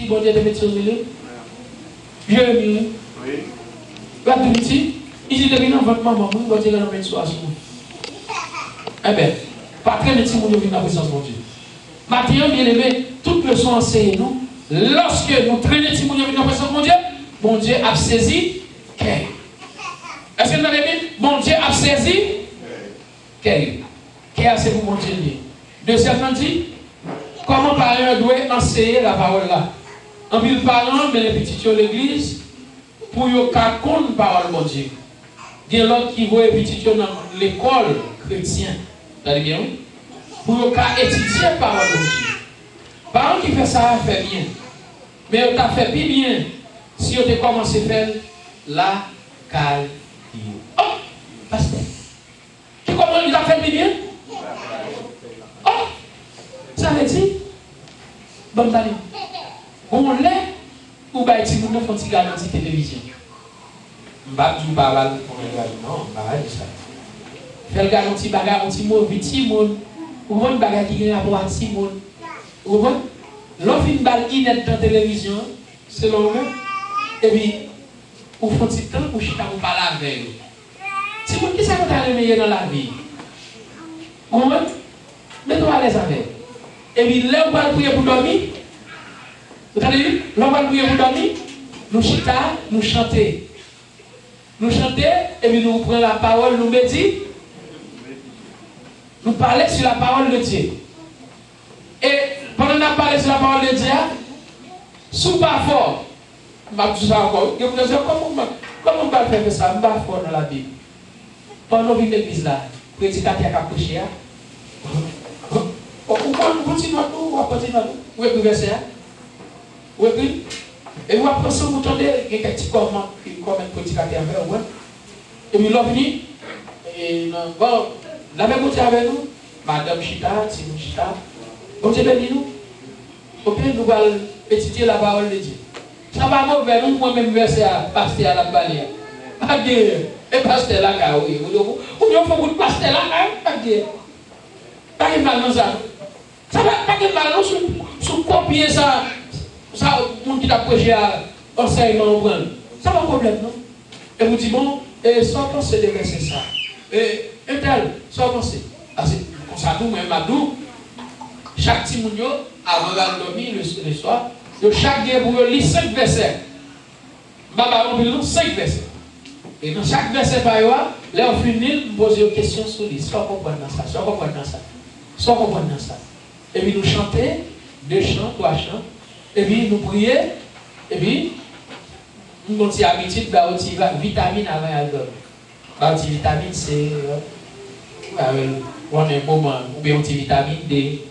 bon Dieu te met sur le Jérémie. Oui. Là, tout petit, il dit, depuis votre maman, bon Dieu, il a mis sur la eh bien, pas très petit, mon Dieu, vient dans la présence de Dieu. Maintenant, bien aimé, toute leçon enseigne nous, lorsque nous traînons petit, mon Dieu, dans la présence de Dieu, bon Dieu a saisi qu'elle. Est-ce que vous avez dit, bon Dieu a saisi qu'elle. Qu'elle, c'est pour mon Dieu. Deuxièmement, dit, comment parents doivent enseigner la parole là. En ville parents, mais les petits de l'église, pour qu'ils connaissent la parole de mon Dieu. Il y a l'autre qui voit les petits dans l'école chrétienne. Vous avez bien? Pour qu'ils étudient la parole de Dieu. Parents qui fait ça, fait bien. Mais on a fait bien si on a commencé à faire la caille. Oh, pasteur. Qui comment il a fait bien? Oh, ça veut dire, bon, allez, on l'est, ou bien si vous ne faites pas garantie télévision. Je ne vais pas dire pour le gars, non, je ne vais pas dire ça. Faire garantie, garantie, petit monde, ou une bagarre qui vient à voir petit monde. Vous voyez? L'offre une balle inette dans la télévision, c'est l'homme, et puis, vous faites un petit temps pour chita vous parler avec eux. C'est pour qui ça vous a le meilleur dans la vie? Vous voyez? Mettez-vous à l'aise avec. Et puis, là, on va prier pour dormir. Vous avez vu? Là, on va prier pour dormir. Nous chita, nous chanter. Nous chanter, et puis nous prenons la parole, nous méditons. Nous parlons sur la parole de Dieu. Et pendant qu'on a parlé sur la parole de Dieu, sous pas fort, je vais dire ça encore. Je vais vous dire comment on va faire ça? Je ne vais pas fort dans la Bible. Pendant qu'on vient l'église là, le prédicateur a couché. On continue à nous, on continue à nous. Vous avez verset? Vous avez et vous après ça, vous entendez, il y a quelques petits commentaires comme un prédicateur avec vous. Et puis l'homme venu, et bon, la même côté avec nous, Madame Chita, Timon Chita, bon Dieu béni nous. Au pire, nous allons étudier la parole de Dieu. Ça va mauvais, nous, moi-même, verset à pasteur à la balai. Pas de et pasteur là, oui. Ou bien, il faut que pasteur là, pas de pas de mal dans ça. Ça va pas de mal, sous copier ça, ça, le monde qui t'a prêché à enseignement, ça va problème, non? Et vous dites, bon, et sans penser de verser ça. Et tel, sans penser. C'est comme ça, nous-mêmes, à nous, chaque petit monde, avant de dormir le soir, chaque jour, vous lisez 5 versets. Baba, on lit 5 versets. Et dans chaque verset, là, on finit, vous posez une question sur lui. Soit comprendre ça, soit comprendre ça, soit comprendre ça. Et puis nous chantons, 2 chants, 3 chants. Et puis nous prions. Et puis, nous avons une habitude de vitamine avant la dormir. Vitamine C, on a un moment, ou bien une vitamine D,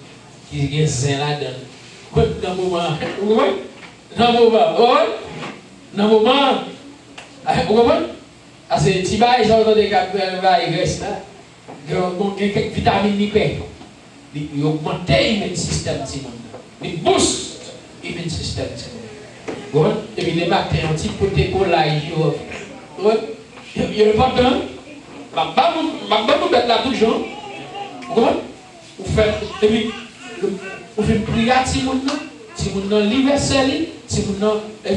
qui est zen là-dedans. Dans le moment, dans le moment, vous comprenez? C'est petit bail, ils ont des graisses là. Il y a quelques vitamines qui pètent. Ils augmentent l'immune système. Ils boostent l'immune système. Et puis les matins, un petit peu de collage. Il y a le matin, vous faites là tout le jour. Vous faites prière si vous n'avez l'universel, si vous n'avez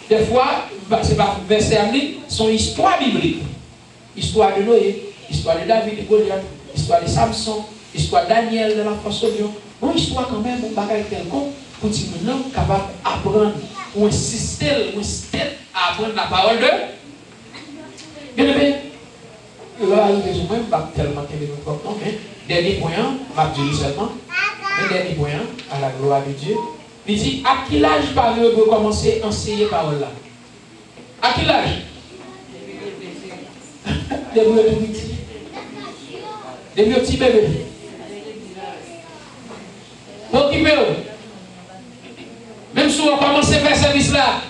des fois, c'est pas verset son histoire biblique. Histoire de Noé, histoire de David et Goliath, histoire de Samson, histoire de Daniel de la force de Dieu. Une histoire quand même, un bagage quelconque, pour que nous sommes capables d'apprendre, ou insister à apprendre la parole de Bien aimé, là, je ne vais pas tellement important, mais dernier point, je vais dire seulement, un dernier point, à la gloire de Dieu. Il dit, à quel âge parler pour commencer à enseigner parole là? À quel âge? Depuis le petit bébé. Occupez-vous. Même si on commence à faire ce service là,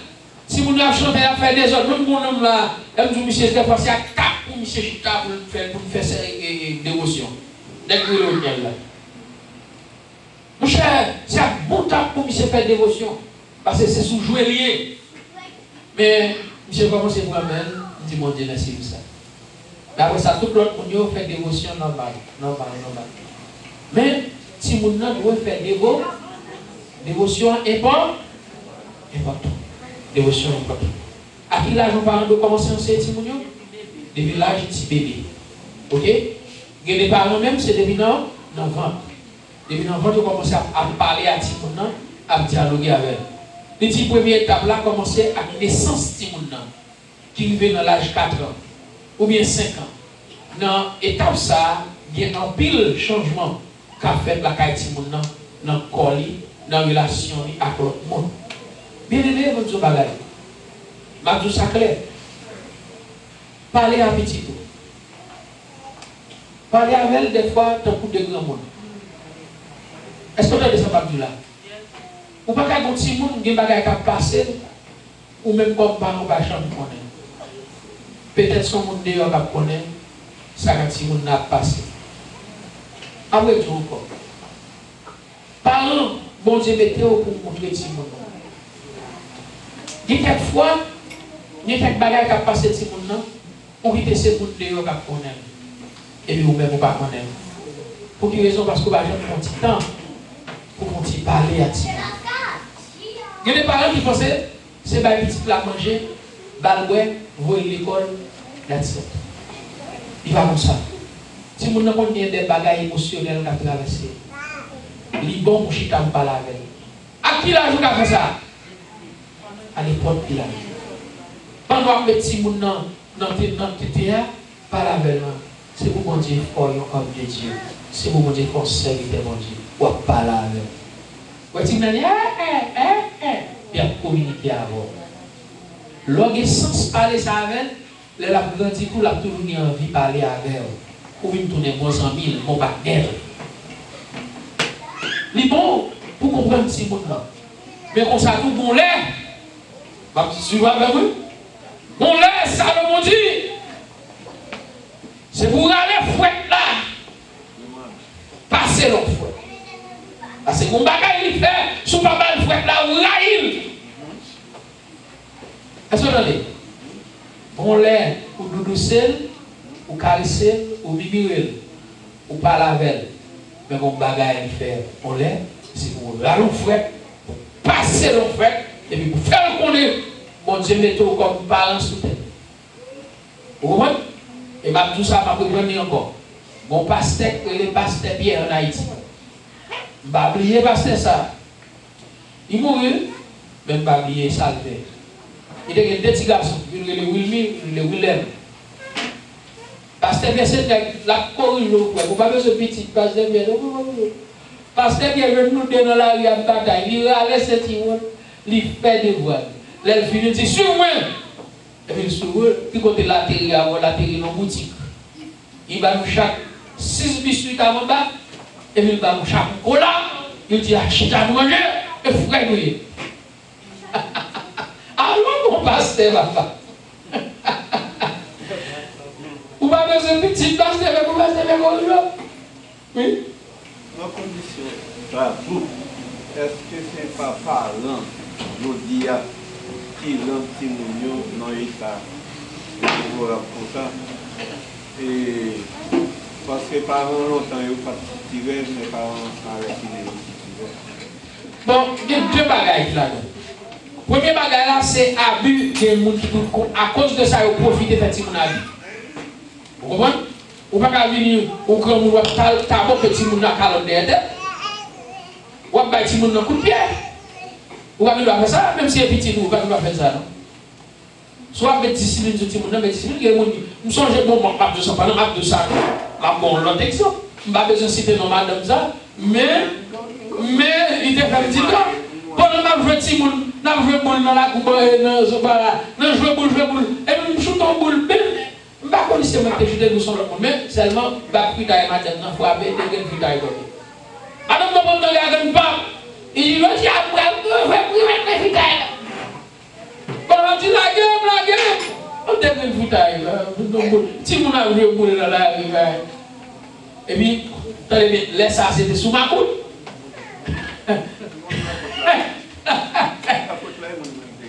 si vous avez chanté à faire des autres, même mon homme là, même si monsieur est passé à 4 pour monsieur Chita pour faire ces dévotions. Dès que vous le là. Mon cher, c'est un bon temps pour monsieur faire dévotion. Parce que c'est sous jouer lié. Mais monsieur commence à vous amener, il dit mon Dieu, merci pour ça. Mais après ça, tout l'autre monde fait dévotion normale. Mais si mon nom doit faire dévotion important, important. Dévotion important. À qui l'âge nos parents doivent commencer à enseigner Timounio? Depuis l'âge petit bébé. Ok? Et les parents même, c'est depuis dans le ventre. Depuis dans le ventre, ils commencent à parler à Timounio, à dialoguer avec elle. Les première étape là, commencer à la naissance de Timounio, qui vivait dans l'âge 4 ans, ou bien 5 ans. Dans l'étape ça, il y a un pile changement qu'a fait la caille Timounio dans le corps, dans la relation avec l'autre monde. Bien aimé, votre bagage. Ma douce ça clair. Parlez à petit peu. Parlez avec elle des fois, tant pour de grands monde. Est-ce que vous avez ça pas là? Ou pas qu'un petit monde, il y a des bagages qui passent, ou même comme parents, pas jamais connaître. Peut-être son monde dehors qui connaît, ça quand petit monde n'a passé. Après tout encore. Parents, bon Dieu, mettez-vous pour montrer petit monde. Il y a quelques fois, il y a quelques bagages qui passent petit monde, on quitte ces monde dehors qui connaît. Et puis vous-même, vous ne pas connaître. Pour quelle raison? Parce que vous n'avez jamais pris un temps pour parler à ti. Il y a des parents qui pensent que c'est un petit plat à manger, balboué, vous à l'école, that's it. Il va comme ça. Si vous n'avez pas des bagages émotionnels qui ont traversé, il est bon pour chita me parler avec. À qui l'a joué à faire ça? À l'époque qu'il a. Pendant que les petits gens dans le théâtre, parlez avec moi. C'est pour mon Dieu, for un homme de Dieu. C'est pour mon Dieu, for serviteur mon Dieu. Ou à parler avec. Ou à dire, il a communiqué avec. Lorsque sans parler ça avec, elle a grandi pour la toujours envie de parler avec. Ou une tourner bon amis, mon partenaire. C'est bon pour comprendre ce monde-là. Mais on s'en trouve bon l'air. Tu vois avec moi? Bon l'air, ça le mon Dieu. C'est pour aller fouette là. Passer l'autre fouette. Parce que mon bagage il fait, sous pas mal fouette là, ou là il. Est-ce que vous entendez? Bon l'air, ou doudoucel, ou caresser, ou mimirel, ou parler avec elle. Mais mon bagage il fait, bon l'air, c'est pour aller fouette, pour passer l'autre fouette, et puis pour faire connaître, mon Dieu met tout comme parent sous tête. Vous comprenez? Et ma tout ça m'a compris encore. Mon pasteur, le pasteur Pierre en Haïti. Je vais oublier pasteur ça. Il mourit, mais je vais oublier ça. Il y a deux petits garçons, le Wilmy, le Willem. Pasteur Pierre, c'est la corrige. Vous n'avez pas besoin de petit pasteur Pierre. Pasteur Pierre, nous dans la rue à bataille. Il râle cette ivre, il fait des voix. Là, il finit, il dit, suis-moi. Et puis, il côté l'atterri dans la boutique. Il va nous chaque 6 biscuits à mon bas, et puis il va nous chaque cola, il dit achète à manger, et frère nous. Alors, mon pasteur, papa. Vous avez besoin de petit pasteur, mais vous pasteur avec vous. Oui? Dans condition, est-ce que c'est pas parlant, je dis, qui l'antimonio dans l'état pour ça? Et parce que parents longtemps ils pas tiré, mais parents arrêtent de bon, il y a deux bagages là. Le premier bagage là, c'est abus des gens qui, à cause de ça, ils profitent de faire mon avis. Vous comprenez? Ou pas venir au grand monde, t'as bon petit monde à calendrier, ou à petit monde dans coup de pied. Ou pas faire ça, même si c'est petit, ou pas faire ça. Soit avec discipline, tout le monde, mais discipline, il y a des gens qui me songent, bon, je ne sais pas, je ne sais pas, bon, l'autre exemple, je n'ai pas besoin de citer non madame ça, mais, il te fait un petit temps. Pendant que je veux petit monde, je veux boule dans la coupe, je veux boule, et puis je shoot en boule, je ne sais pas si c'est moi qui ai joué sur le monde, mais seulement, je vais plus madame, il faut avoir des gens qui taillent. Alors, je vais me dire, il dit, je vais après, on dit la gueule, on devient une bouteille. Si vous avez vu boule dans la rue, et puis, laisse ça, c'était sous ma coude.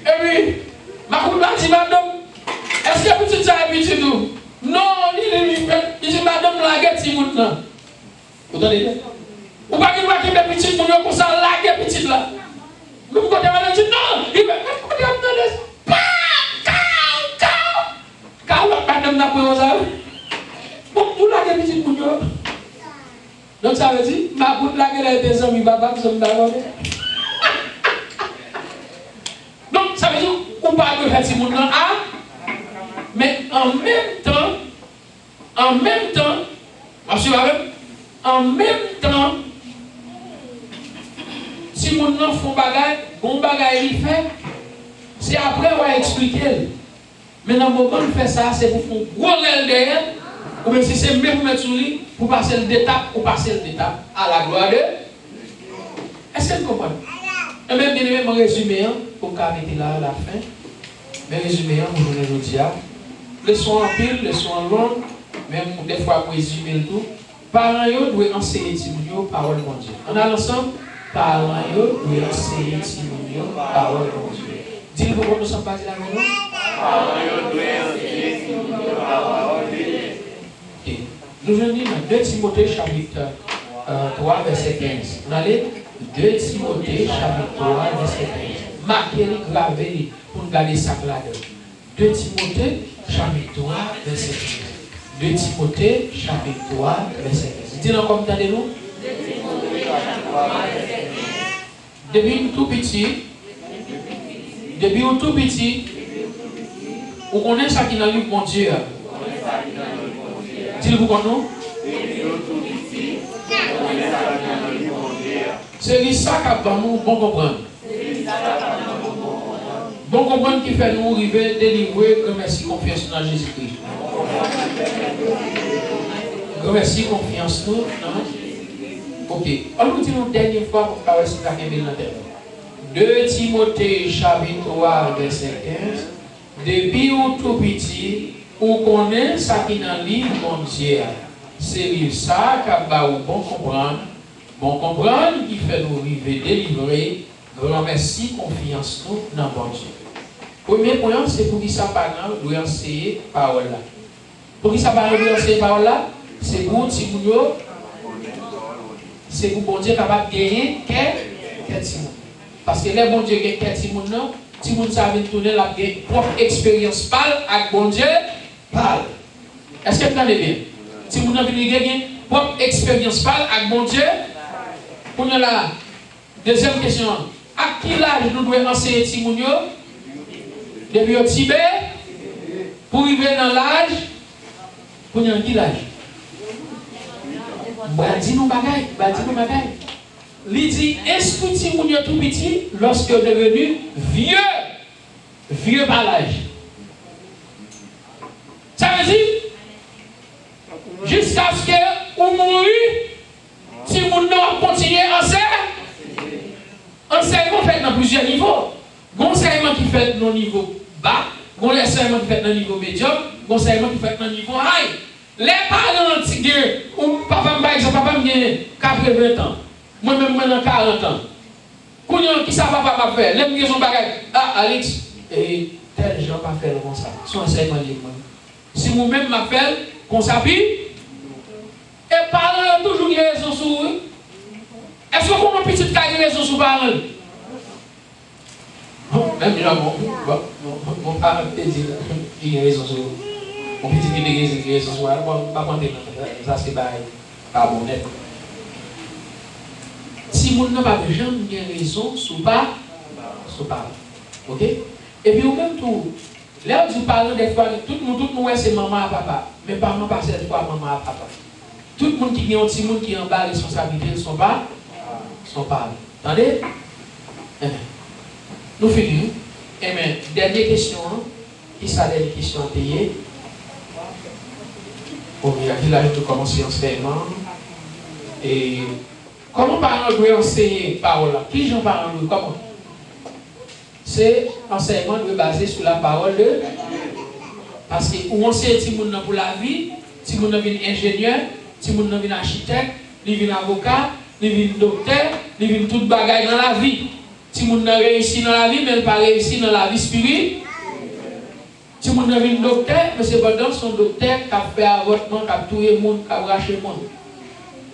Et puis, ma coude m'a dit, madame, est-ce que vous êtes habitué tout? Non, il dit, madame, la gueule, si vous non. Vous entendez? Ou pas qu'il va quitter petit pour nous, comme ça, la gueule, petite là. Vous comprenez, madame, dit, non, Donc ça veut dire, ma bout là qu'elle a des amis, papa, qui sont d'accord. Donc ça veut dire, on parle de faire si mon nom A, mais en même temps, si mon nom font bagage, bon bagage il fait, c'est après on va expliquer. Mais dans le moment où on fait ça, c'est pour faire un gros rêve derrière, ou bien si c'est même pour mettre sur lui, pour passer l'étape, à la gloire de. Est-ce que vous comprenez? Et même bien aimé, mon résumé, pour arrêter là à la fin, mais résumé, pour nous dire, leçon en pile, leçon en longue, même des fois pour résumer le tout, parents doivent enseigner Timounio parole de Dieu. On a l'ensemble, parents doivent enseigner Timounio parole de Dieu. Dis-le pourquoi nous ne sommes pas dit la maison. Parents doivent enseigner Timounio parole de Dieu. Nous venons dans 2 Timothée chapitre 3 verset 15. On allait 2 Timothée chapitre 3 verset 15. Marquez-le, gravez-le pour nous garder ça là-dedans. 2 Timothée chapitre 3 verset 15. 2 Timothée chapitre 3 verset 15. Dis-le comme t'entendez-nous. 2 Timothée chapitre 3 verset 15. Depuis tout petit, on connaît ça qui est dans le livre mon Dieu. Dis-le vous connaissez. C'est ça qui a nous bon comprendre. Bon comprendre qui fait nous arriver, délivrer, merci, confiance dans Jésus-Christ. Merci, confiance nous. Ok. On nous dit une dernière fois pour faire ce qu'il y a dans la tête. 2 Timothée chapitre 3 verset 15. Depuis ou tout petit, ou connaît ça qui est dans le livre mon Dieu. C'est ça qui a bon comprendre qui fait nous arriver, délivrer. Grand merci, confiance nous dans bon Dieu. Premier point, c'est pour qui ça parle, doit enseigner parole là. Pour qui ça parle, doit enseigner parole là, c'est pour Timounio, c'est pour bon Dieu capable de gagner quel Timoun. Parce que les bon Dieu gagne quel Timoun non, Timoun ça vient tourner la propre expérience parle avec bon Dieu parle. Est-ce que vous entendez bien? Timoun a venu gagner propre expérience parle avec bon Dieu. Pour nous là, deuxième question. À qui l'âge nous devons enseigner Timounio? Depuis au Tibet, pour arriver dans l'âge, pour nous qui l'âge? Dis-nous bagaille. Il dit, est-ce que Timounio tout petit, lorsque devenu vieux par l'âge? Ça veut dire, jusqu'à ce que vous mourrez, Timounio continue à enseigner. Enseignement fait dans plusieurs niveaux. Enseignement qui fait dans le niveau bas, enseignement qui fait dans le niveau médiocre, enseignement qui fait dans le niveau high. Les parents antiques, ou papa, par exemple, papa me 80 ans, moi-même, maintenant 40 ans. Qui ça papa m'a fait? Les son bagage. Ah, Alex, et tel gens pas faire comme ça. Son enseignement libre. Si moi-même m'a fait, qu'on s'appuie, et parents toujours une raison sur eux. Est-ce que vous avez une petite raison sur parents? Même mon parent peut dire qu'il y a raison sur eux. Mon petit qui a raison sur eux. Ça c'est pas bon net. Si mon n'a pas jamais raison sur parents. Ok? Et puis au même tour, là où tu parles des fois, tout le monde c'est maman et papa. Mais pas maman pas cette fois maman et papa. Tout le monde qui est un petit monde qui est en bas responsabilité ne sont pas. Attendez? Nous finissons. Dernière question. Qui ça, dernière question payée? Bon, il y a qui là, je commencer l'enseignement. Et comment parents doivent enseigner parole là? Qui j'en parle? Comment? C'est enseignement doit basé sur la parole de. Parce que on sait si mon pour la vie, si mon devient ingénieur, si mon devient architecte, il devient avocat. Il vient docteur, il vient tout bagaille dans la vie. Si mon a réussi dans la vie, mais il n'a pas réussi dans la vie spirituelle. Si mon a vient docteur, mais c'est pas dans son docteur qui a fait avortement, qui a tué le monde, qui a raché le monde.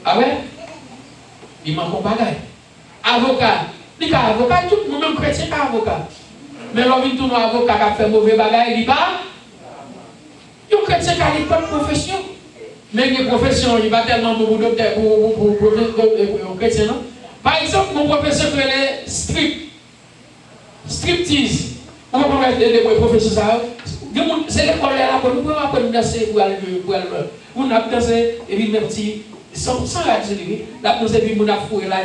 Ah ouais? Il manque un bagaille. Avocat, il est avocat, tout le monde, même chrétien, est avocat. Mais l'on vient tout un avocat qui a fait mauvais bagaille, il n'est pas. Il y a un chrétien qui a pas de profession. Mais les professions, il n'y a pas tellement beaucoup de docteurs pour chrétiens. Par exemple, mon professeur est striptease. On va mettre des professeurs ça. C'est l'école là pour nous apprendre à danser pour aller pour nous danser et puis mes petits sans la dire la danser puis nous a foué là.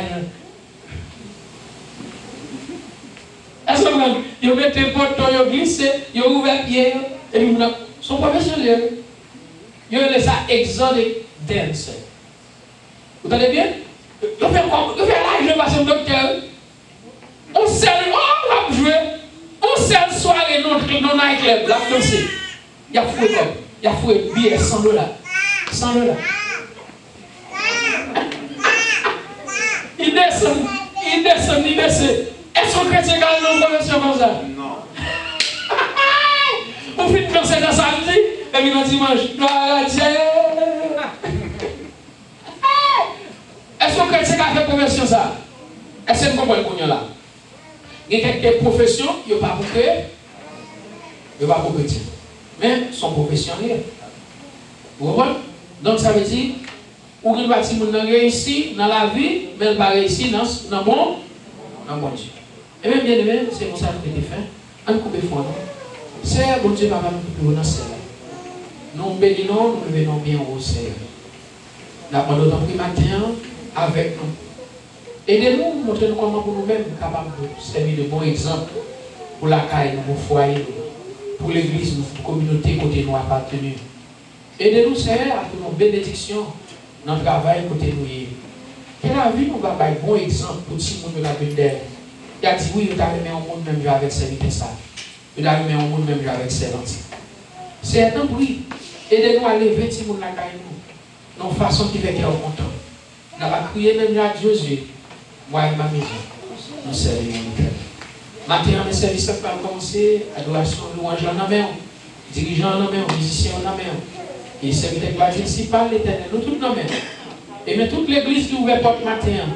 Est-ce que vous mettez porte yo glisser, yo ouvert pied et puis nous son professionnel. Yo laisse ça exotic dance. Vous entendez bien? Vous faites là, je passe au docteur. On sait, on va jouer. On sait soirée non nightclub, la danser. Il y a fouet comme. Il y a fouet billet $100. $100. Il descend. Est-ce que chrétien gagne une conversion comme ça? Non. On finit de danser dans samedi, et puis dans dimanche, gloire à Dieu. Est-ce que chrétien a fait conversion ça? Est-ce que vous comprenez là? Il y a quelques professions, il n'y a pas pour créer, il n'y a pas pour chrétien. Mais sont professionnels. Vous comprenez? Donc ça veut dire, ou une partie de réussi dans la vie, mais elle va réussir dans le bon Dieu. Et bien, bien aimé, c'est pour ça que je fait. On coupe fond. C'est bon Dieu, papa, nous dans celle. Nous bénissons, nous venons bien au Seigneur. Nous avons d'autant plus matin avec nous. Aidez-nous, montrez-nous comment pour nous-mêmes capables de servir de bons exemples pour la caille, pour le foyer, pour l'église, pour la communauté côté nous appartenir. Aidez-nous, Seigneur, à faire nos bénédictions dans le travail côté nous. Que la vie nous va faire un bon exemple pour tout le monde de la vie d'elle. Il a dit oui, il a remis un monde même avec ses vitesses. Il a remis un monde même avec ses lentilles. C'est un oui. Aidez-nous à lever tout le monde dans la caille nous. Dans façon qui fait qu'elle est content. Nous allons crier même à Dieu. Moi et ma maison, nous servons l'Éternel. Maintenant, mes services va commencer, adoration, louange en main, dirigeant en main, musicien en main, et serviteur principal l'Éternel, nous tous en main. Et mais toute l'église qui ouvre porte matin,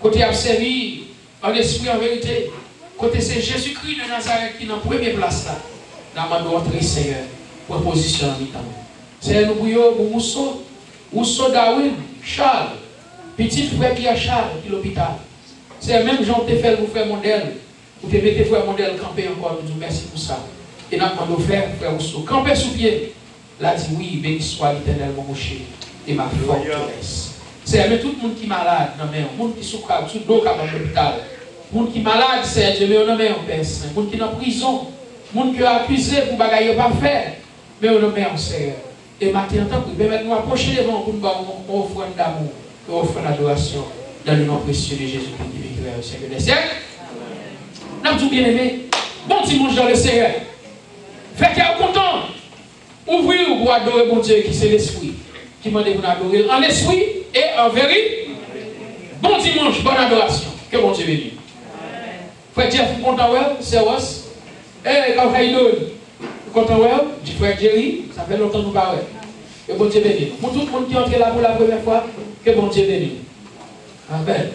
côté a servi en esprit en vérité, côté c'est Jésus-Christ de Nazareth qui est en première place là, dans notre Seigneur, proposition en mi-temps. C'est nous bouillons pour Mousso Darwin, Charles. Petit frère qui a Charles, qui est l'hôpital. C'est le même Jean qui fait vous frère modèle. Vous te mettez frère modèle camper encore, nous disons merci pour ça. Et nous demandons frère Rousseau, camper sous pied. Là dit oui, béni soit l'Éternel mon chéri et ma forteresse. C'est même tout le monde qui est malade, non mais le monde qui souffre, tout le monde qui est dans l'hôpital. Le monde qui est malade, c'est Dieu, mais on a même un père saint. Le monde qui est en prison, le monde qui est accusé pour bagailler pas faire, mais on a même un Seigneur. Et maintenant, tant que nous nous approcher devant pour nous offrir d'amour. Nous offrons l'adoration dans le nom précieux de Jésus-Christ qui vit au siècle des siècles. Nous avons tout bien aimé. Bon dimanche dans le Seigneur. Fait qu'il est content. Ouvrez pour adorer mon Dieu qui c'est l'esprit. Qui m'a dit vous adorer en esprit et en vérité. Bon dimanche, bonne adoration. Que bon Dieu bénisse. Frère Jeff, vous content, c'est Ross. Eh, quand vous content, du frère Jerry, ça fait longtemps que nous parlons. Que bon Dieu bénisse. Pour tout le monde qui entre là pour la première fois, que bon Dieu bénisse. Amen.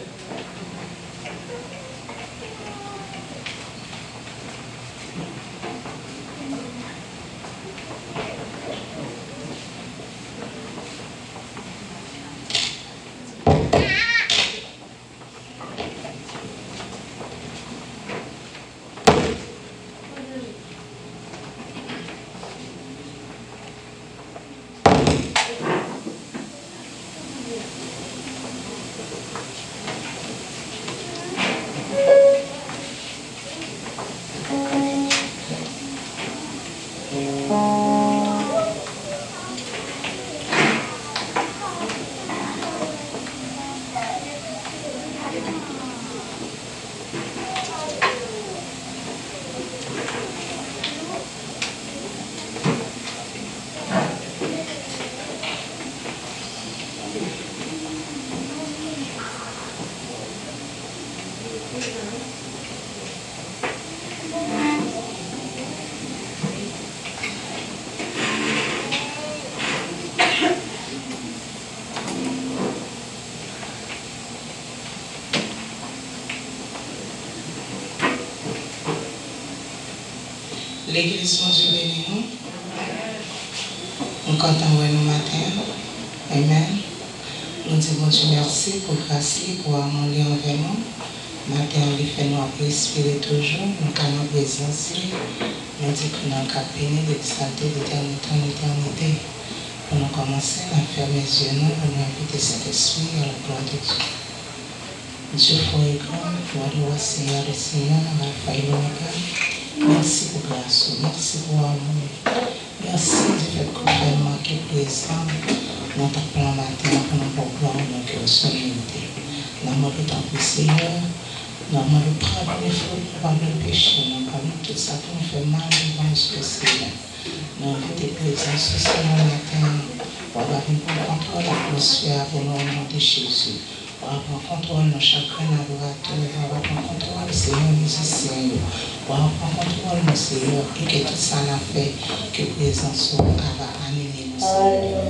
L'église, mon Dieu béni nous. Nous comptons nous matin. Amen. Nous disons Dieu merci pour grâce, pour amour envers nous. Matin, on fait nous respirer toujours, nous avons nos présence. Nous disons que nous avons béni, l'exalter d'éternité en éternité. Pour nous commencer à fermer les yeux, nous, pour nous inviter cet esprit à la gloire de Dieu. Dieu fort et grand, gloire de roi, Seigneur et Seigneur, Alpha et l'Oméga. Merci pour grâce, merci pour amour. Merci du fait que vous avez marqué présent dans ton plan matin, pour nous pour gloire, dans que son unité. Dans le mot de ton Seigneur, dans le mot de pardon les fautes, pardon le péché, dans pardon tout ça qui nous fait mal devant ce que Seigneur. Nous invitons présent ce matin, pour avoir une contrôle l'atmosphère pour nous remonter Jésus. Pour avoir contrôle nos chagrins adorateurs, pour avoir contrôle Seigneur musicien, pour avoir contrôle nos Seigneur, et que tout ça l'a fait, que présence va animer nos Seigneur.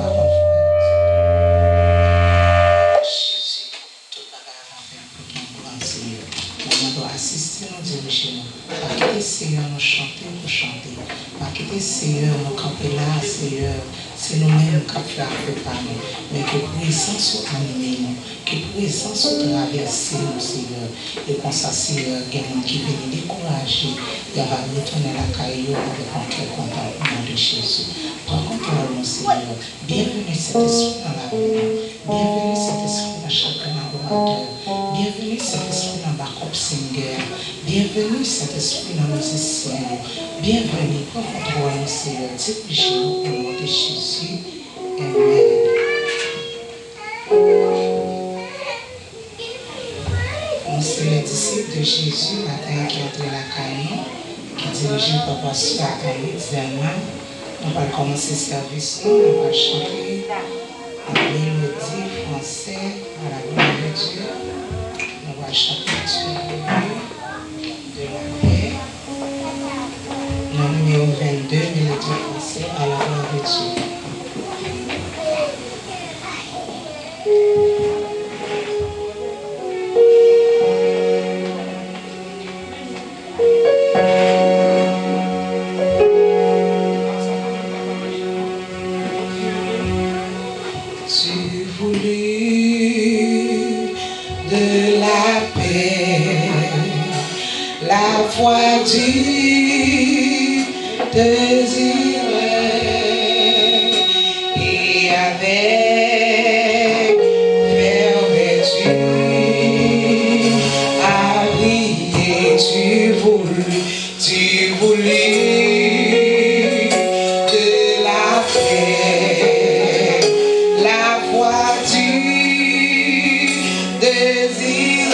Jésus, tout le bagage va faire pour ton grand Seigneur. Nous doit assister, nous diriger, pas quitter Seigneur, nous chanter pour chanter, pas quitter Seigneur, nous camper là, Seigneur, c'est nous-mêmes qui faisons par nous, mais que présence soit animée nous, que présence soit traversée nous, Seigneur, et qu'on s'assure, il y a des gens qui viennent décourager, il va retourner la caillou avec un cœur content au nom de Jésus. Prends contrôle, mon Seigneur, bienvenue cet esprit dans la vie, bienvenue cet esprit dans chacun adorateur, bienvenue cet esprit dans Backup Singer, bienvenue cet esprit dans musicien, bienvenue, prends contrôle, mon Seigneur, dirige-nous au nom de Jésus. Amen. Nous sommes les disciples de Jésus, matin qui entre la caille, qui dirige le papa sur l'examen. On va commencer le service, on va chanter la mélodie française à la gloire de Dieu. On va chanter Dieu de la paix. Le numéro 22, mélodie française à la gloire de Dieu. Foi du désir et avec fermeture à briller tu voulus de la paix, la foi du désir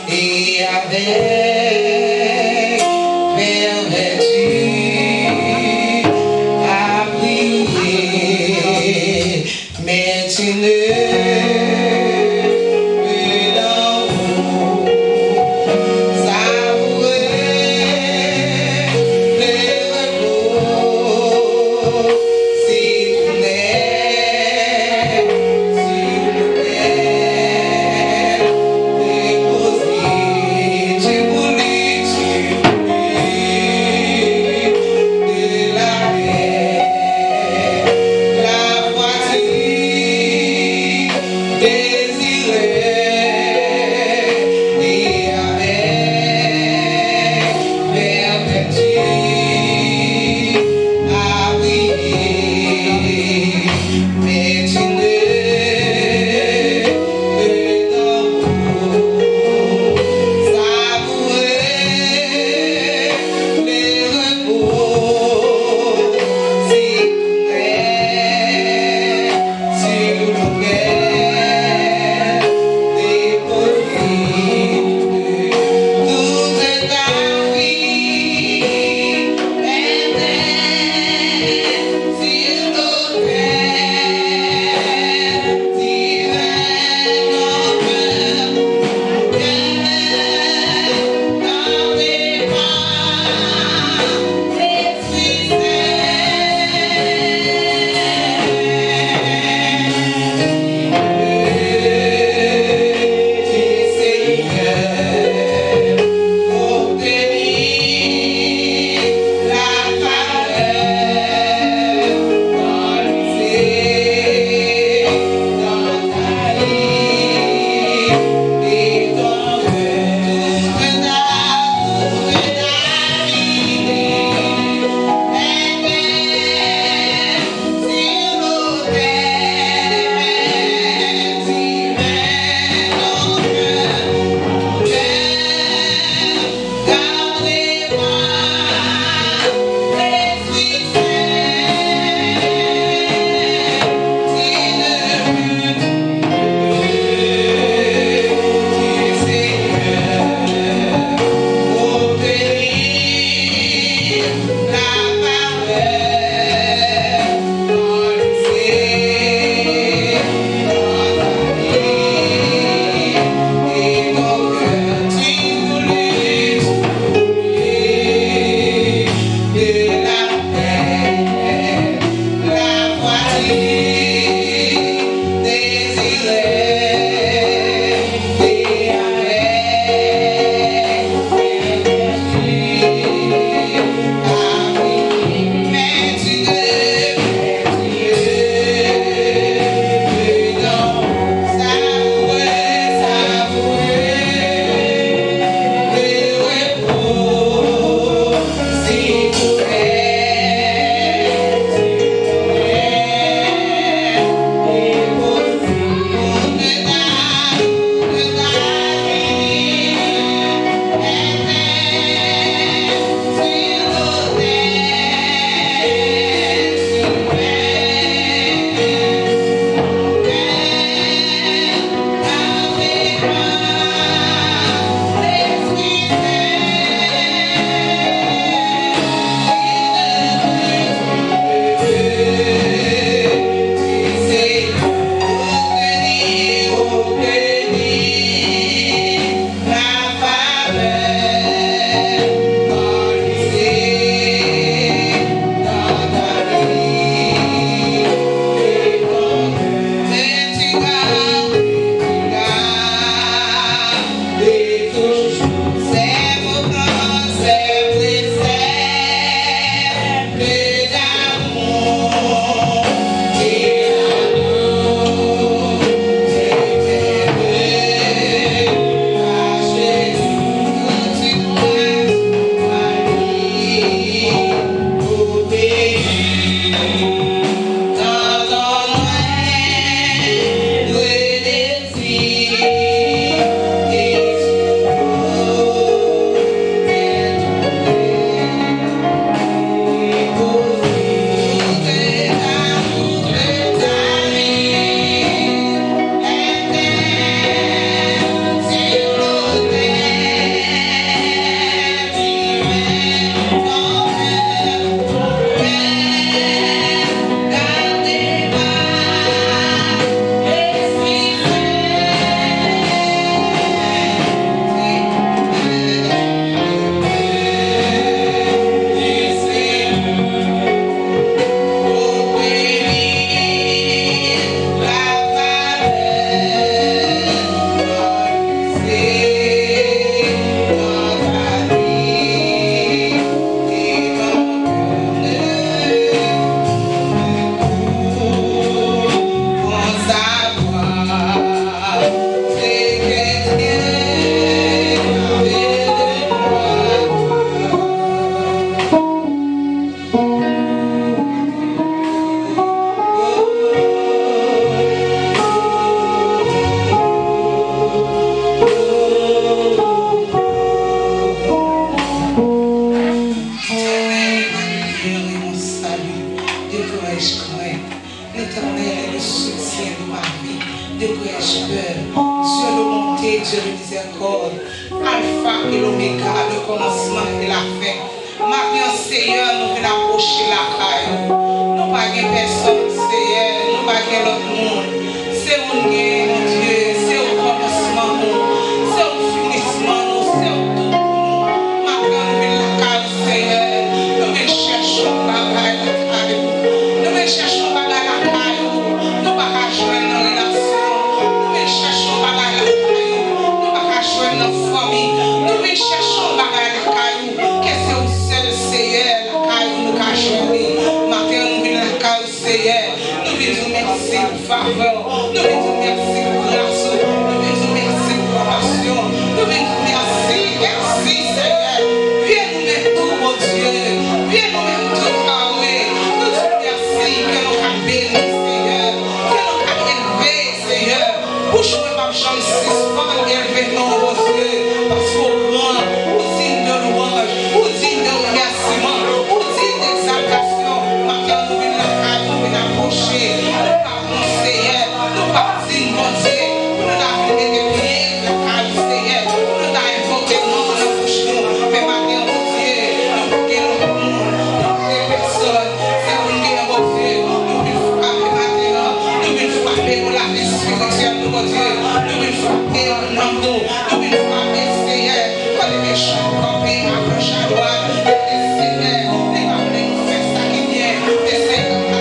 et avec Dieu de miséricorde, Alpha et l'Oméga, le commencement et la fin. Maintenant, Seigneur, nous venons approcher la caille. Nous pas personne, Seigneur, nous pas l'autre monde. C'est où nous, mon Dieu, c'est au commencement, c'est au finissement, c'est au tout. Maintenant, nous venons la caille, Seigneur, nous venons chercher la caille, nous venons chercher la caille, nous pas joindre nos relations, nous venons chercher la caille, nous pas joindre nos familles, nous venons chercher la caille, qu'est-ce que c'est le Seigneur, la caille, nous pas joindre. Maintenant, nous venons la caille, Seigneur, nous venons merci pour faveur, nous venons merci pour grâce, nous venons merci pour compassion, nous venons merci, Seigneur. Viens nous mettre tout, mon Dieu, viens nous mettre tout par nous disons merci que nous avons béni, Seigneur, que nous avons élevé, Seigneur. Pour jouer par chance, suspendre, élever nos Dieu, parce qu'au grand, au signe de louange, au signe de remerciement, au signe d'exaltation, maintenant nous venons approcher, nous partons, Seigneur, nous partons, mon Dieu, pour nous appeler des prières, la caille, Seigneur, pour nous invoquer le nom de la bouche, mais maintenant, mon Dieu, nous prions le monde, nous prions personne, c'est pour nous dire, mon Dieu, nous voulons frapper maintenant, nous voulons frapper pour la vie spirituelle, mon Dieu, nous voulons frapper en nom, nous voulons frapper, Seigneur, pour les méchants, camper, approcher à droite, Seigneur, les parler, nous faire ça qui vient, Seigneur,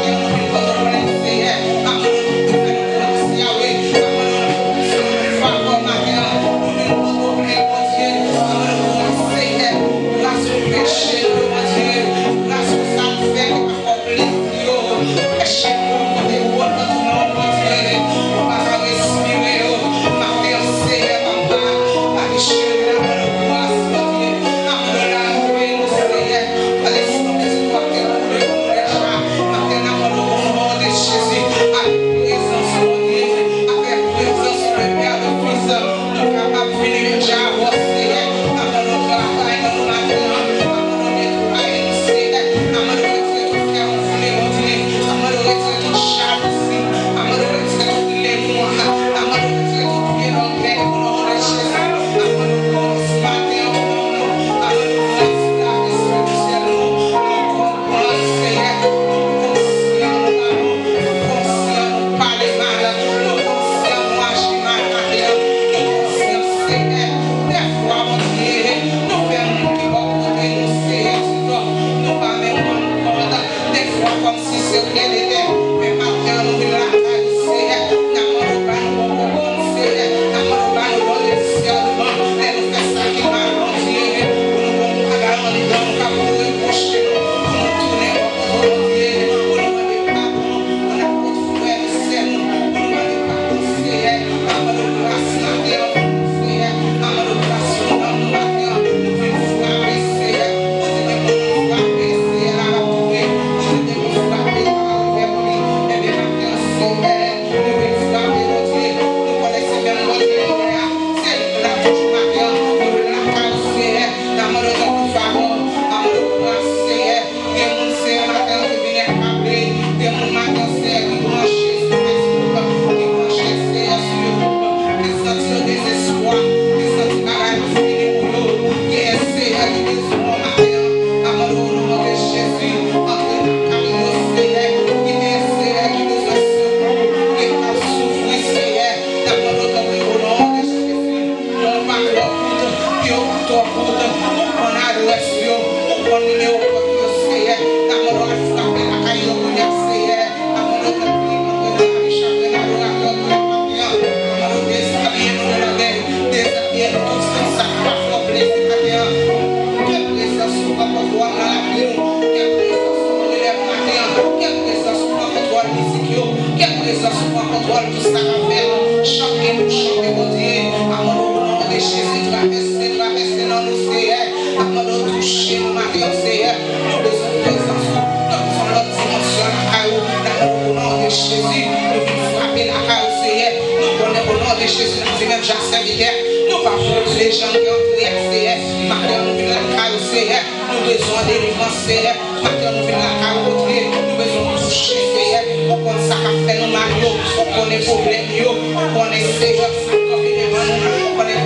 On est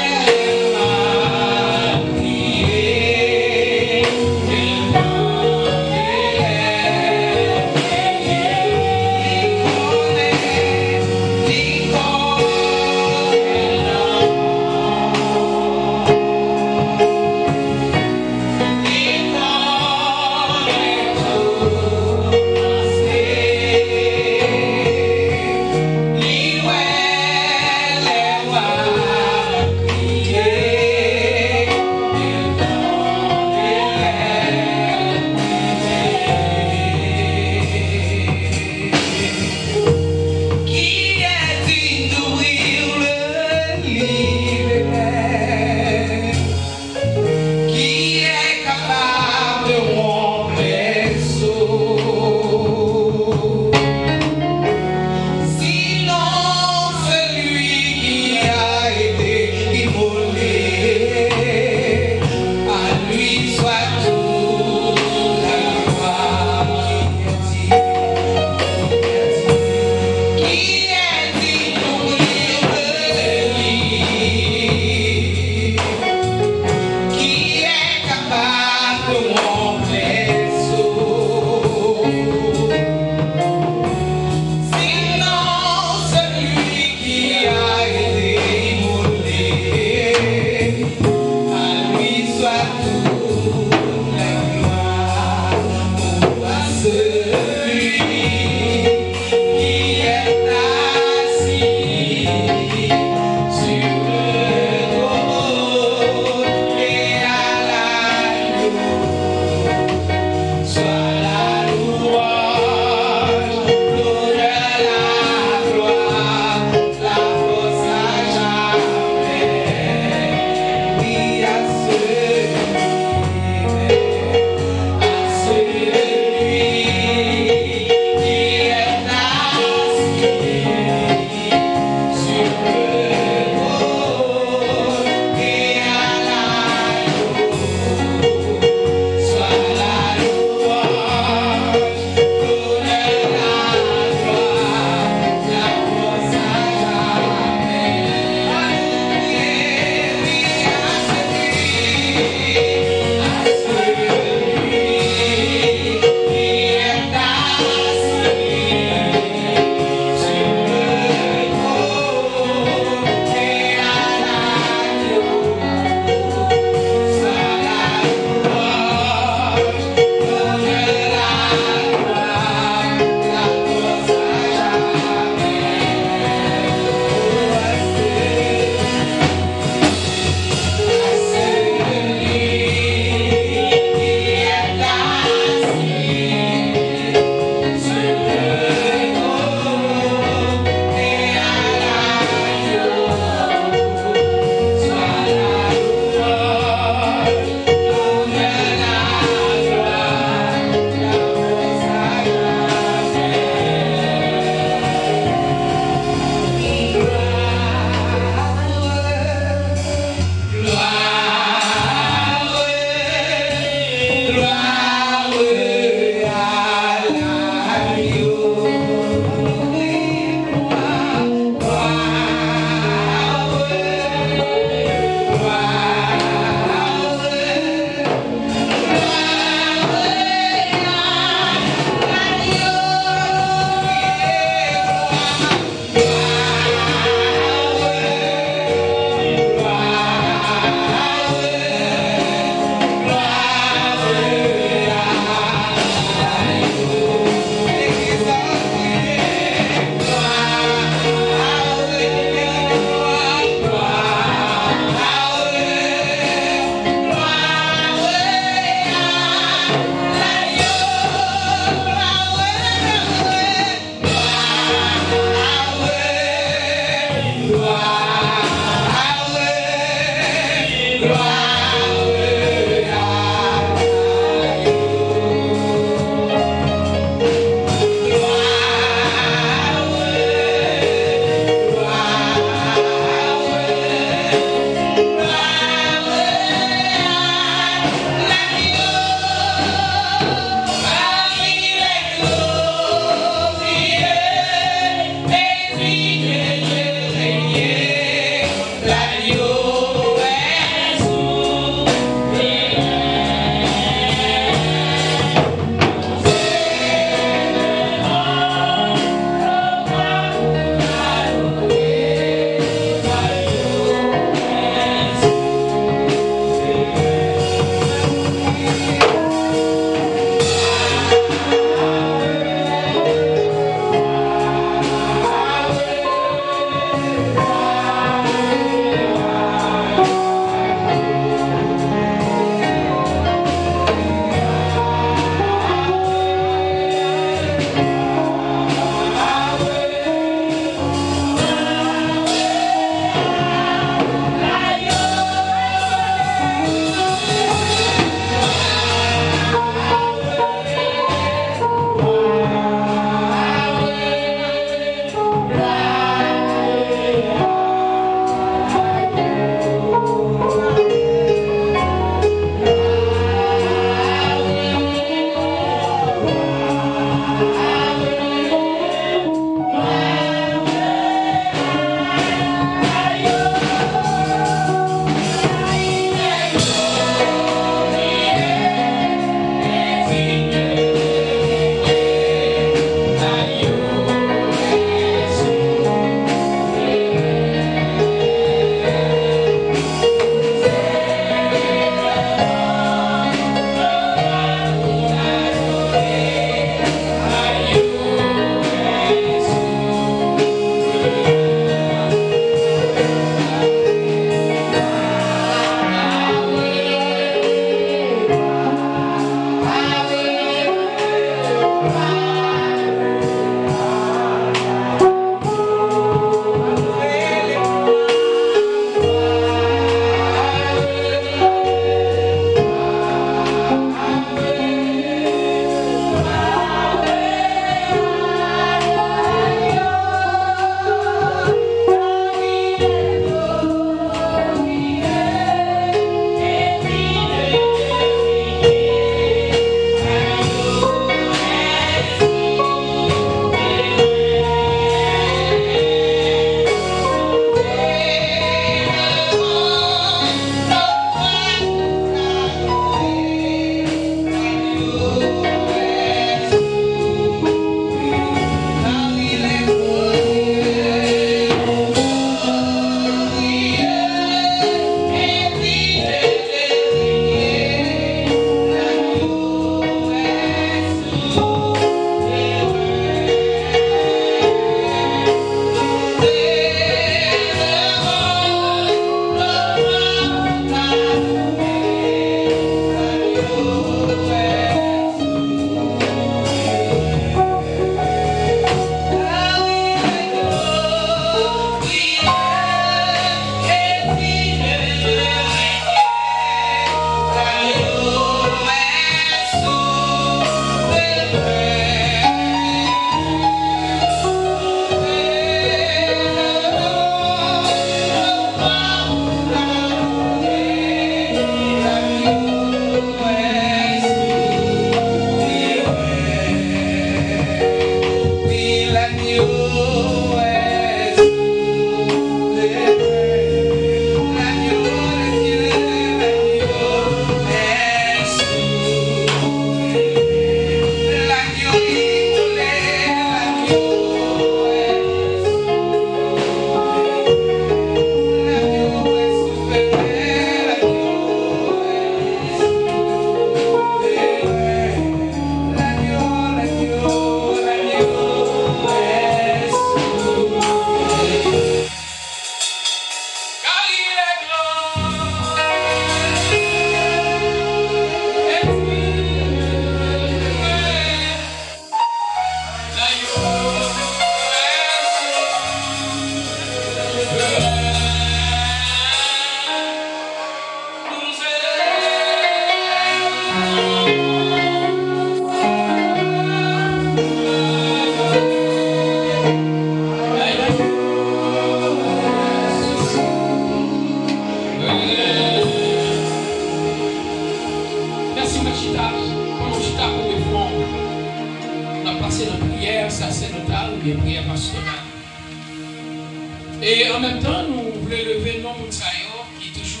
Et en même temps, nous voulons lever nos moutsaïos qui toujours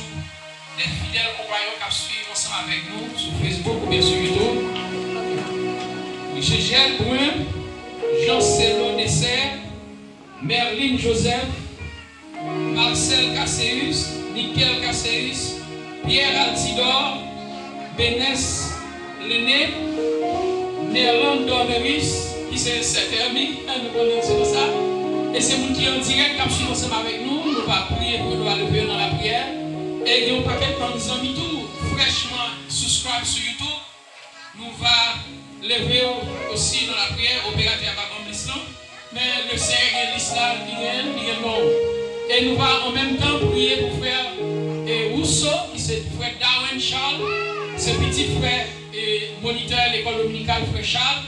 des fidèles compagnons qui suivent ensemble avec nous sur Facebook ou bien sur YouTube. Gégel Brun, Jean-Célo Dessert, Merline Joseph, Marcel Casseus, Nickel Casseus, Pierre Altidor, Bénès Lené, Néerland Dorneris, qui c'est cet ami, nous connaissons ça. Et c'est vous qui en direct qui suivent ensemble avec nous. Nous allons prier pour nous lever dans la prière. Et il y a un paquet de amis tout fraîchement subscribe sur YouTube. Nous allons lever aussi dans la prière, opérateur à l'islam. Mais le Seigneur est l'islam, il est non. Et nous allons en même temps prier pour frère Rousseau, qui c'est frère Darwin Charles, ce petit frère et moniteur de l'école dominicale, frère Charles,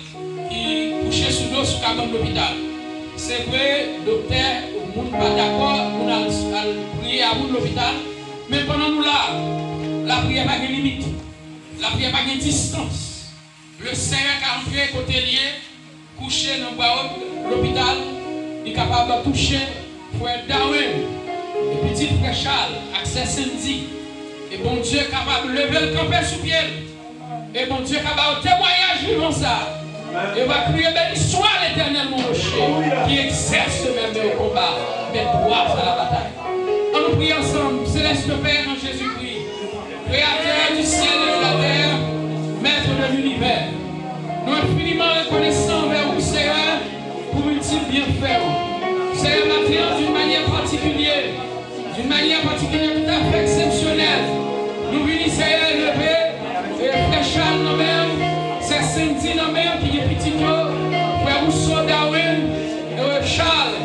qui couchait sous l'eau sous cabane de l'hôpital. C'est vrai, docteur, nous ne sommes pas d'accord, nous allons prier à vous de l'hôpital, mais pendant nous là, la prière n'a pas de limite, la prière n'a pas de distance. Le Seigneur qui a entré côté lié, couché dans l'hôpital, il est capable de toucher frère Darwin, le petit frère Charles, accès Sandy, et bon Dieu est capable de lever le campé sous pied, et bon Dieu est capable de témoigner vivant ça. Et va crier béni soit l'Éternel mon rocher, qui exerce même le combat, mais droit à la bataille. On nous prie ensemble, céleste Père en Jésus-Christ, Créateur du ciel et de la terre, Maître de l'univers. Nous infiniment reconnaissants vers vous, Seigneur, pour multiples bienfaits. Seigneur, maintenant d'une manière particulière tout à fait exceptionnelle. Nous venons, Seigneur, lever et frère Charles nous-mêmes. C'est Cindy qui est petit, frère Rousseau Darwin, Charles,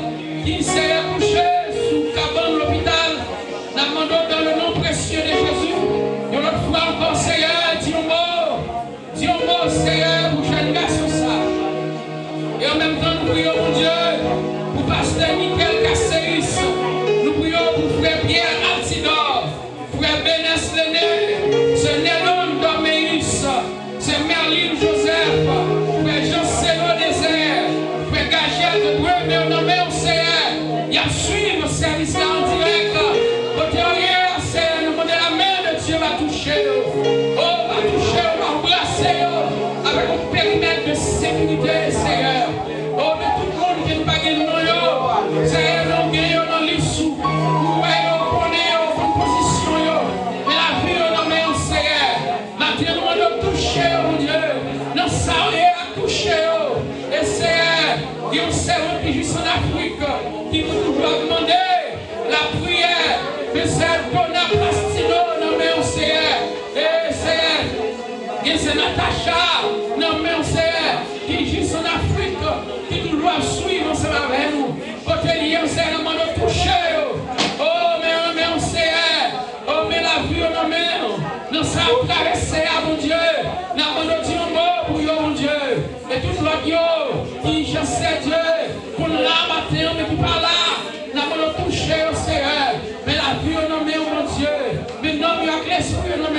qui s'est couché sous cabane de l'hôpital. Nous demandons dans le nom précieux de Jésus. Et notre foi encore, Seigneur, dis un mot, Seigneur, pour chaque garçon ça. Et en même temps, nous prions, mon Dieu, pour pasteur Nickel Casseus. Nous prions pour frère Pierre Altidor, frère Bénès Lené, ce Néron Doméus. C'est Merline Joseph, frère Jean-Célo Désert, frère Gagel de Breu, mais on nomme au Seigneur. Il a suivi le service là en direct. Côté arrière, Seigneur, nous demandons la main de Dieu va toucher nous. Oh, va toucher, on va embrasser avec un périmètre de sécurité, Seigneur. Oh, de tout le monde qui n'est pas gagné nous, Seigneur, nous gagnons dans l'issue. Nous voyons, on est en bonne position, mais la vie, on nomme au Seigneur. Maintenant, nous demandons toucher, mon Dieu. Nous savons à toucher. Et Seigneur, il y a un servant qui juste en Afrique, qui nous doit demander la prière de cette Bonaplastino, nommé au Seigneur. Et Seigneur, il y a c'est Natacha, nommé au Seigneur, qui juste en Afrique, qui nous doit suivre ensemble avec nous. Côté lié, on Seigneur, nous demandons toucher. Oh, mais on Seigneur, oh, mais la vie, on nommé. Nous sommes traversés à mon Dieu. Nous avons dit un mot pour vous, mon Dieu. Et tout l'autre qui je sais Dieu, pour là matin, mais qui pas là. Nous avons touché au Seigneur. Mais la vie au nom de mon Dieu. Mais non, il y a l'esprit au nom de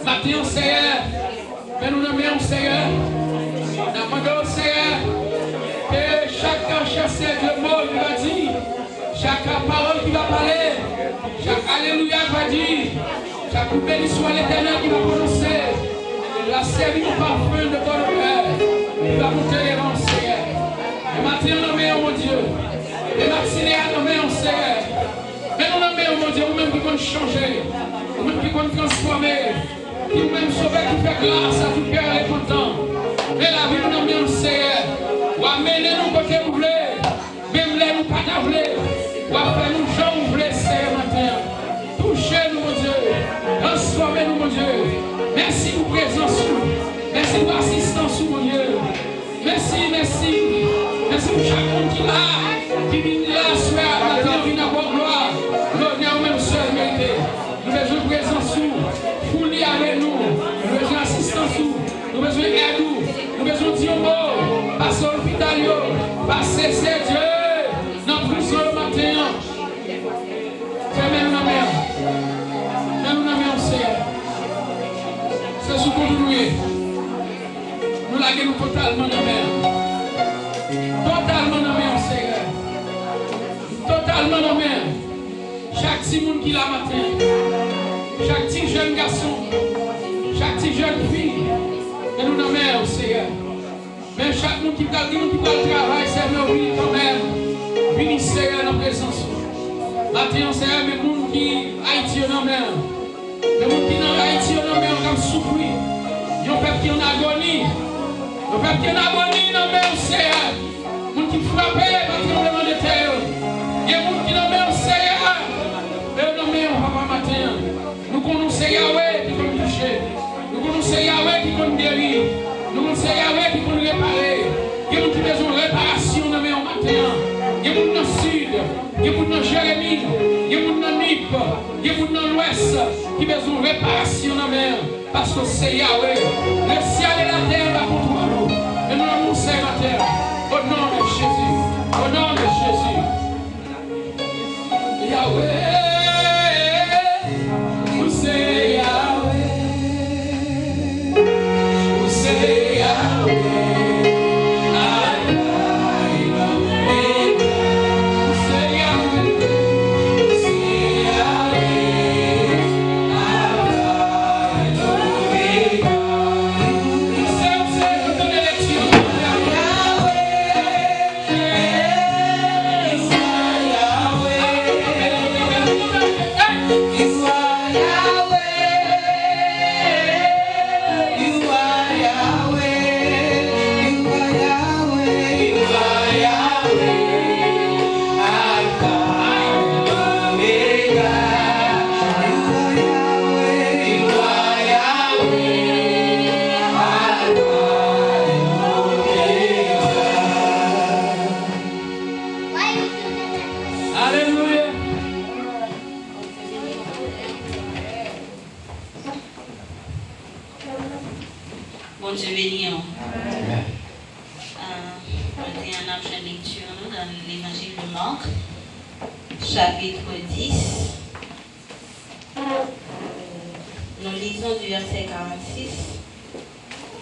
matin au Seigneur. Mais nous nommons au Seigneur. Nous demandons au Seigneur. Et chacun chasse le mot qui va dire. Chaque parole qui va parler. Chaque alléluia va dire. Chaque béni soit l'Éternel qui va prononcer. La servie du parfum de ton Père. Il va monter les rangs, Seigneur. Et maintenant, nous nommons mon Dieu. Et Maxinéa, nous nommons Seigneur. Mais nous nommons mon Dieu, vous-même qui compte changer. Vous-même qui compte transformer. Qui vous-même sauver, qui fait grâce à tout cœur et content. Mais la vie, nous nommons Seigneur. Ou amenez-nous côté vous voulez. Même les nous pas voulez. Ou faire-nous gens vous voulez, Seigneur, matin. Touchez-nous, mon Dieu. Transformez-nous, mon Dieu. Merci pour présence. Merci pour assistance, mon Dieu. Merci. Merci pour chaque monde qui est là. Qui vient là, soir, matin, qui n'a pas gloire. L'honneur même seul mérité. Nous besoin de présence. Pour lui avec nous. Nous besoin d'assistance. Nous besoin d'aide. Nous besoin de dire mot. Passer à l'hôpital. Passer, c'est Dieu. Dans la prison le matin. Fermez-nous la mer. Fermez-nous la mer, Seigneur. C'est ce qu'on nous est. Nous laguons totalement dans la mer. Totalement dans la mer, Seigneur. Allemand dans mer. Chaque petit monde qui l'a matin. Chaque petit jeune garçon. Chaque petit jeune fille. Et nous dans mer, Seigneur. Même chaque monde qui va travailler, Seigneur, oui, quand même. Vini, Seigneur, dans la présence. Maintenant, Seigneur, les gens qui Haïti dans mer. Les gens qui dans Haïti dans mer, ont souffert. Ils ont peuple qui en agonie. Le peuple qui en agonie dans mer, Seigneur. Les gens qui frappent par le tremblement de terre. Il y a des gens qui dans mer, Seigneur. Mais dans mer, papa, matin. Nous connaissons Yahweh qui peut nous toucher. Nous connaissons Yahweh qui peut nous guérir. Nous connaissons Yahweh qui peut nous réparer. Il y a des gens qui ont besoin de réparation dans mer matin. Il y a des gens dans le sud. Il y a des gens dans Jérémie. Il y a des gens dans Nip. Il y a des gens dans l'ouest qui ont besoin de réparation dans mer. Parce que c'est Yahweh. Le ciel et la terre va contre nous. Et nous l'annoncons la terre. Au nom de Jésus. Au nom de Jésus. Yahweh. Vous c'est Yahweh. Vous c'est Yahweh. Bon Dieu béni. On est en action lecture dans l'évangile de Marc, chapitre 10. Nous lisons du verset 46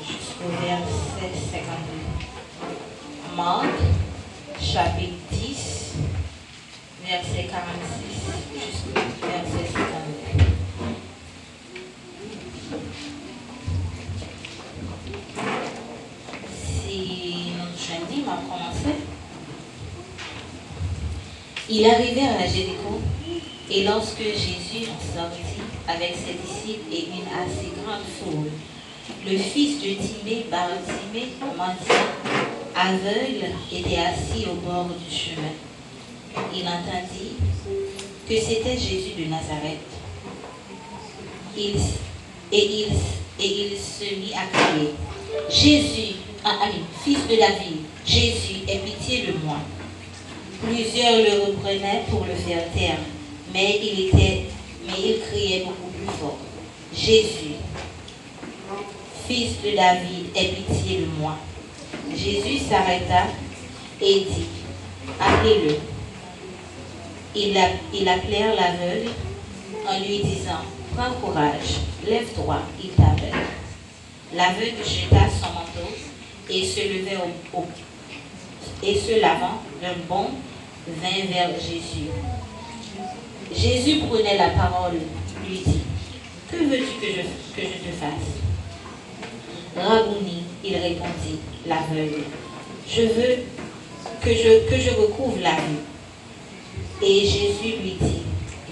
jusqu'au verset 52. Marc, chapitre 10, verset 46 jusqu'au verset 52. Si notre jeune va commencer. Il arrivait à Jéricho, et lorsque Jésus en sortit avec ses disciples et une assez grande foule, le fils de Timée, Bartimée, mendiant, aveugle, était assis au bord du chemin. Il entendit que c'était Jésus de Nazareth. Il se mit à crier, Jésus, fils de David, Jésus, aie pitié de moi. Plusieurs le reprenaient pour le faire taire, mais il criait beaucoup plus fort. Jésus, fils de David, aie pitié de moi. Jésus s'arrêta et dit, appelez-le. Ils appelèrent l'aveugle en lui disant, prends courage, lève-toi, il t'appelle. L'aveugle jeta son manteau et se levait et se lavant d'un bond, vint vers Jésus. Jésus prenait la parole, lui dit, que veux-tu que je te fasse? Rabouni, il répondit, l'aveugle, je veux que je recouvre la vue. Et Jésus lui dit,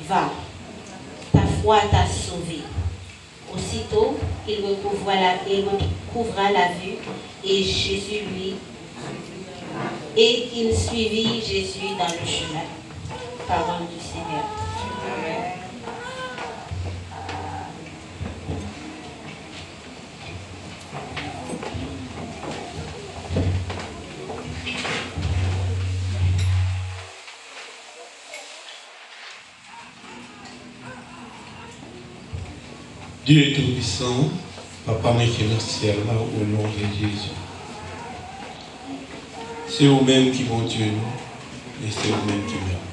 va, ta foi t'a sauvé. Aussitôt, il recouvra la vue et il suivit Jésus dans le chemin. Parole du Seigneur. Amen. Dieu est tout-puissant, Papa qui est dans le ciel, là, au nom de Jésus. C'est vous-même qui vont Dieu, et c'est vous-même qui m'aiment.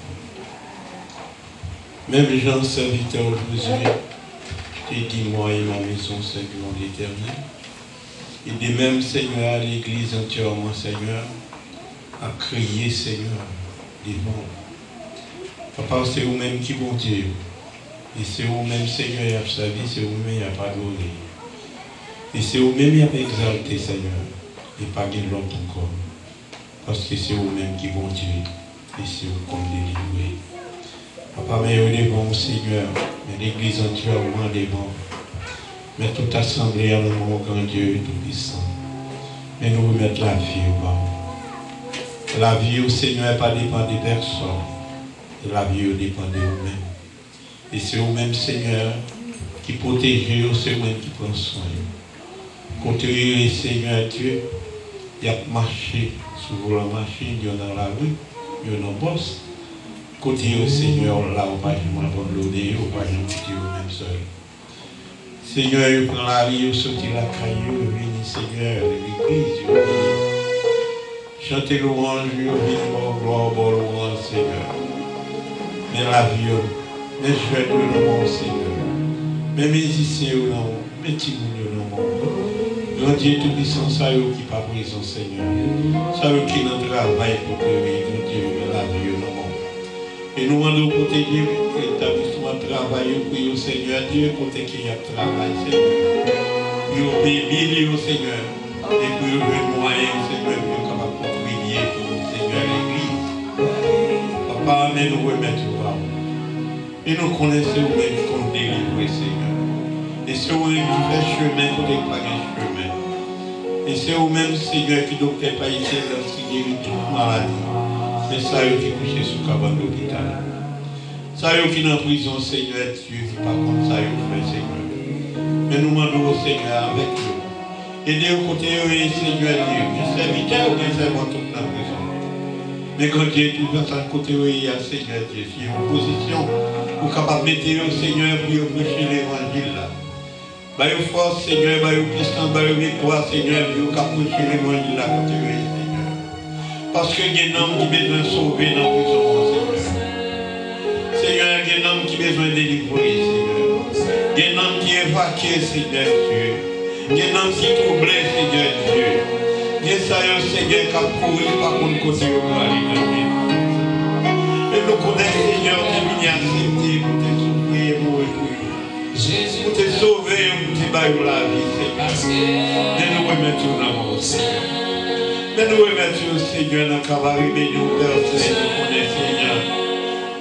Même Jean, serviteur aujourd'hui, tu dis moi et ma maison, Seigneur l'Éternel. Et de même, Seigneur, l'Église entièrement, Seigneur, a crié, Seigneur, devant. Papa, c'est vous-même qui bon Dieu. Et c'est vous-même, Seigneur, qui a servi, c'est vous-même qui a pardonné. Et c'est vous-même qui a exalté, Seigneur. Et pas l'autre encore. Parce que c'est vous-même qui bon Dieu. Et c'est vous qu'on délivre. Papa, mais on est bon, Seigneur. Mais l'église entièrement est bon. Mais toute assemblée en mon grand Dieu tout-puissant. Mais nous remettons la vie au bas. La vie au Seigneur pas dépend des personnes. La vie dépend de vous-même. Et c'est vous-même, Seigneur, qui protégez, c'est vous-même qui prend soin. Côté Seigneur Dieu, il y a marché sur la machine, il y a dans la rue, il y a dans le boss. Côté Seigneur, là, on va pas abandonner, on va pas vous-même seul. Seigneur, il prend la vie, il sortit la caillou, il vient, Seigneur, l'église, il vient. Chantez louange, il vient, gloire, louange, Seigneur. Mais la vie, mais je vais le nom, Seigneur. Mais mes musiciens, mes petits mounions, grand Dieu tout-puissant, ça y est qui pas présent, Seigneur. Ça y est qui dans le travail pour que grand Dieu, la vie, le monde. Et nous demandons pour protéger l'établissement de travail, pour Seigneur Dieu, pour qu'il y ait travail, Seigneur. Pour bénir au Seigneur. Et pour le moyen, Seigneur, pour capable de prier pour le Seigneur l'Église. Papa, mais nous remettons pas. Et nous connaissons vous-même qu'on délivre, Seigneur. Et c'est vous-même qui fait chemin pour ne pas un chemin. Et c'est vous-même, Seigneur, qui docteur pas ici, qui guérit toute maladie. Mais ça y est qui couché sous cabane d'hôpital. Ça y est qui est en prison, Seigneur Dieu, qui par contre ça y est fait, Seigneur. Mais nous demandons au Seigneur avec nous. Aidez-vous côté, Seigneur Dieu, les serviteurs ou les servants toute la prison. Mais quand Dieu est tout à côté, il y a Seigneur Dieu, si une position, vous capable de mettre au Seigneur pour prêcher l'évangile là. Bah, une force, Seigneur, bah, une puissance, bah, une victoire, Seigneur, pour prêcher l'évangile là, côté, Seigneur. Parce qu'il y a un homme qui a besoin de sauver dans la prison, Seigneur. Seigneur, il y a un homme qui a besoin de délivrer, Seigneur. Il y a un homme qui est évacué, Seigneur Dieu. Il y a un homme qui est troublé, Seigneur Dieu. Il y a ça, Seigneur, qui a couru par contre côté au aller. Et nous connaissons, Seigneur, qui vient accepter pour te souffrir et mourir pour nous. Pour te sauver, pour te bailler la vie, Seigneur. Et nous remettons l'amour, Seigneur. Mais nous remettons, Seigneur, dans le cabaret, mais nous personne, nous connaissons, Seigneur.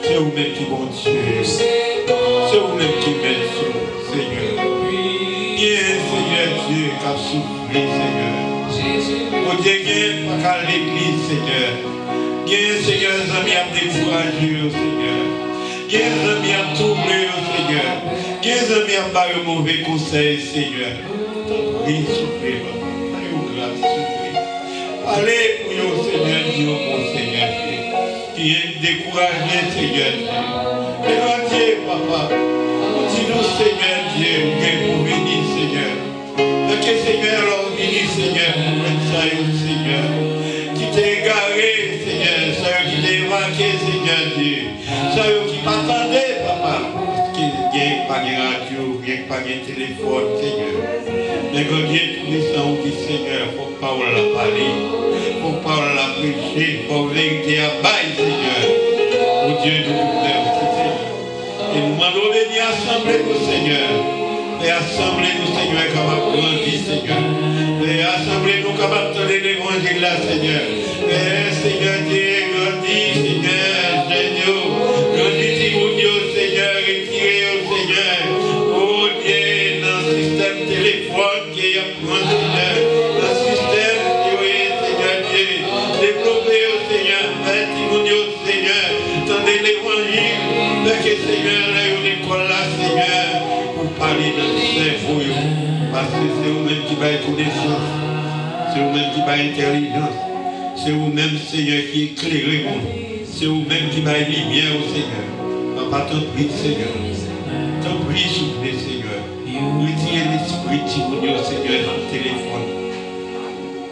C'est vous-même qui bon Dieu. C'est vous-même qui mettez sur, Seigneur. Bien, Seigneur Dieu, qui a soufflé, Seigneur. Mon Dieu, bien, pas qu'à l'église, Seigneur. Bien, Seigneur, les amis à décourager, Seigneur. Bien, les amis à tourner, Seigneur. Bien, les amis à pas le mauvais conseil, Seigneur. Oui, soufflez, soyez grâce, soufflez. Allez pour vous, Seigneur Dieu, mon Seigneur Dieu. Qui est découragé, Seigneur Dieu. Mais Dieu, papa, dis-nous, Seigneur Dieu, pour venir, Seigneur. Parce que Seigneur, alors venir, Seigneur, pour mettre ça, Seigneur. Qui t'est égaré, Seigneur. Ça qui t'est évacué, Seigneur Dieu. Ça qui m'attendait, papa. Parce qu'il n'y a pas de radio, il n'y a pas de téléphone, Seigneur. Mais quand Dieu est puissant, on dit, Seigneur, il faut pas la parler. Il faut pas la prêcher. Il faut vérité à bail, Seigneur. Pour Dieu nous merci, Seigneur. Et nous demandons de venir assembler nous, Seigneur. Et assembler nous, Seigneur, capable de grandir, Seigneur. Et assembler nous, capable de donner l'évangile là, Seigneur. Et Seigneur, Dieu, grandis, Seigneur, Seigneur. Grandis, Dieu, Seigneur, retirez, Seigneur. Oh Dieu, dans le système téléphone qui est à prendre, Seigneur. Dans le système, Seigneur, Dieu. Développez, Seigneur, Dieu, Seigneur. Tendez l'évangile. Parce que, Seigneur, là, il y a une école là, Seigneur. Parler dans le cerveau, parce que c'est vous-même qui va être connaissance, c'est vous-même qui va intelligence, c'est vous-même, Seigneur, qui éclaire le monde, c'est vous-même qui va lumière au Seigneur. Papa, t'en prie, Seigneur, t'en prie, soufflez, Seigneur, retirez l'esprit, Seigneur, dans le téléphone.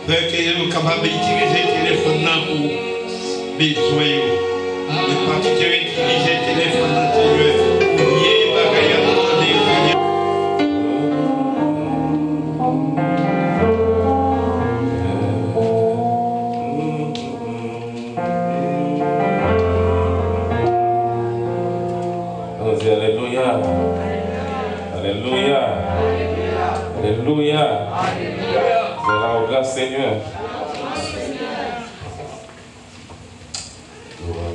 Fait que nous sommes capables d'utiliser le téléphone pour besoin, ne pas utiliser le téléphone, Seigneur, pour lier les bagages. Alléluia. C'est la grâce Seigneur.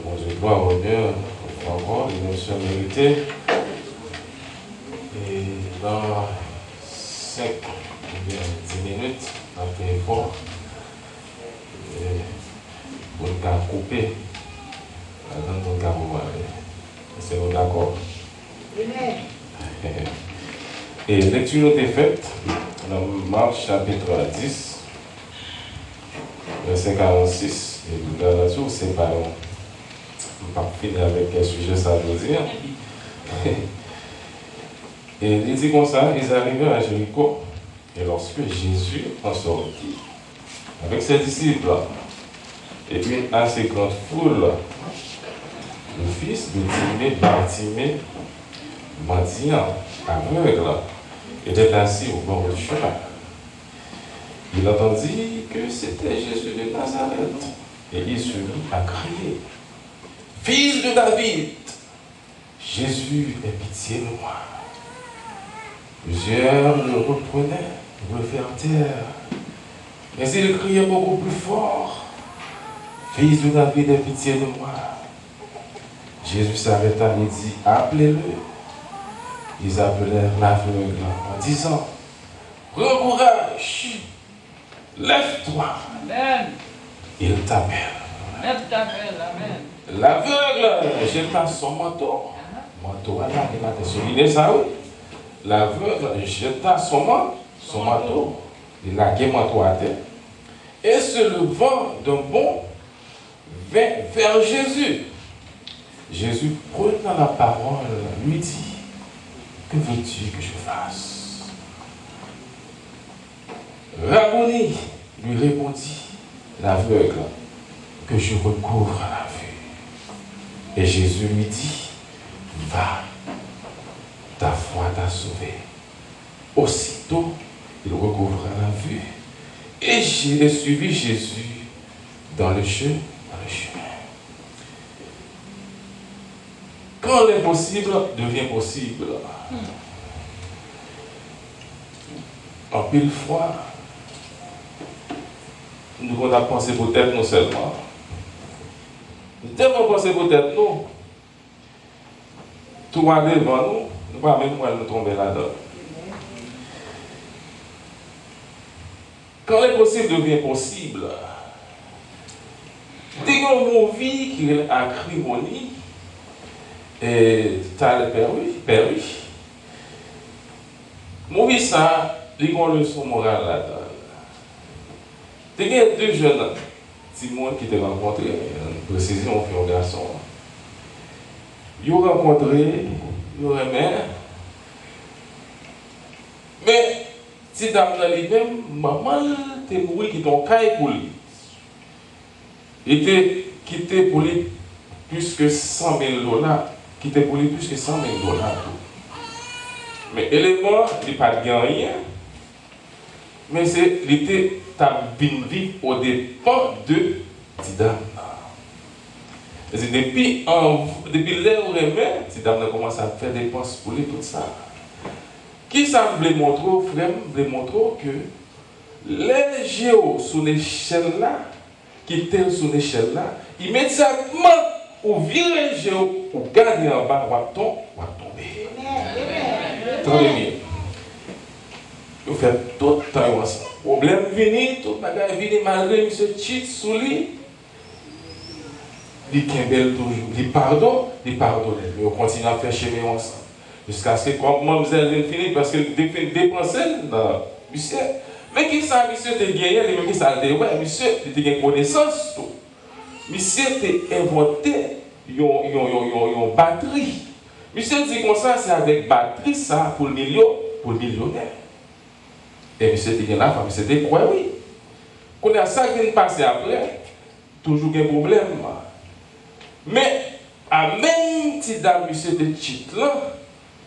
Bon Dieu, gloire, honneur, encore, l'émotion méritée. Et dans 5 ou bien 10 minutes, on a fait effort pour nous couper dans ton cas. C'est d'accord. Et lecture est faite dans Marc chapitre 10, verset 46. Et là-dessus, c'est pas long. On va finir avec quel sujet ça veut dire. Et il dit comme ça, ils arrivèrent à Jéricho. Et lorsque Jésus en sortit avec ses disciples et une assez grande foule, le fils de Timée, Bartimée, mendiant, aveugle, était assis au bord du chemin. Il entendit que c'était Jésus de Nazareth et il se mit à crier: Fils de David, Jésus, aie pitié de moi. Plusieurs le reprenaient, le firent taire. Mais il criait beaucoup plus fort: Fils de David, aie pitié de moi. Jésus s'arrêta et dit: Appelez-le. Ils appelèrent l'aveugle en disant: Prends courage, lève-toi. Amen. Il t'appelle. Amen. L'aveugle jeta son manteau. Manteau, voilà, il a souligné ça, oui. L'aveugle jeta son manteau. Il a gué manteau à terre. Et se levant d'un bond, vint vers Jésus. Jésus, prenant la parole, lui dit: Que veux-tu que je fasse? Rabboni, lui répondit l'aveugle, que je recouvre la vue. Et Jésus lui dit: Va, ta foi t'a sauvé. Aussitôt, il recouvra la vue. Et j'ai suivi Jésus dans le chemin. Quand l'impossible devient possible, en pile fois, nous avons pensé peut-être nous seulement. Nous avons pensé peut-être nous. Tout va devant nous, nous ne pouvons même pas nous tomber là-dedans. Quand l'impossible devient possible, dès qu'on vit qu'il est acrimonie, et t'as le perdu. Mon vie, ça, il y a une leçon morale là-dedans. Il y a 2 jeunes, Simon qui t'ont rencontré, précisément, on fait un garçon. Ils ont rencontré, ils ont aimé. Mais, si dame dans lui-même, maman, t'es mouru qui t'ont caillé pour lui. Il était quitté pour lui plus que $100 000. Qui était pour lui plus que $100 000. Mais élément, il n'a pas de rien. Mais il était bien vivre au dépens de Tidam. Depuis l'heure où il est, Tidam a commencé à faire des dépenses pour lui, tout ça. Qui ça voulait montrer, frère, voulait montrer que les géos sur l'échelle là, qui étaient sur l'échelle là, immédiatement, ou virer le géo, ou garder en bas, ou tomber. Très bien. Vous faites tout le temps ensemble. Problème venu, tout le bagage venu, malgré M. Tchit sous lui. Il kembel toujours. Il pardonne. Mais on continue à faire chemin ensemble. Jusqu'à ce que, comme mademoiselle finit, parce qu'elle dépensait dans monsieur. Mais qui ça, monsieur, te gagné, les mêmes qui ça, ouais, monsieur, tu gagné connaissance, tout. Monsieur, t'a inventé une batterie. Monsieur dit comme ça, c'est avec batterie, ça, pour le millionnaire. Et monsieur dit là, monsieur dit quoi, oui. Quand il y a ça qui vient de passer après, toujours un problème. Mais, à même si dans monsieur de titre là,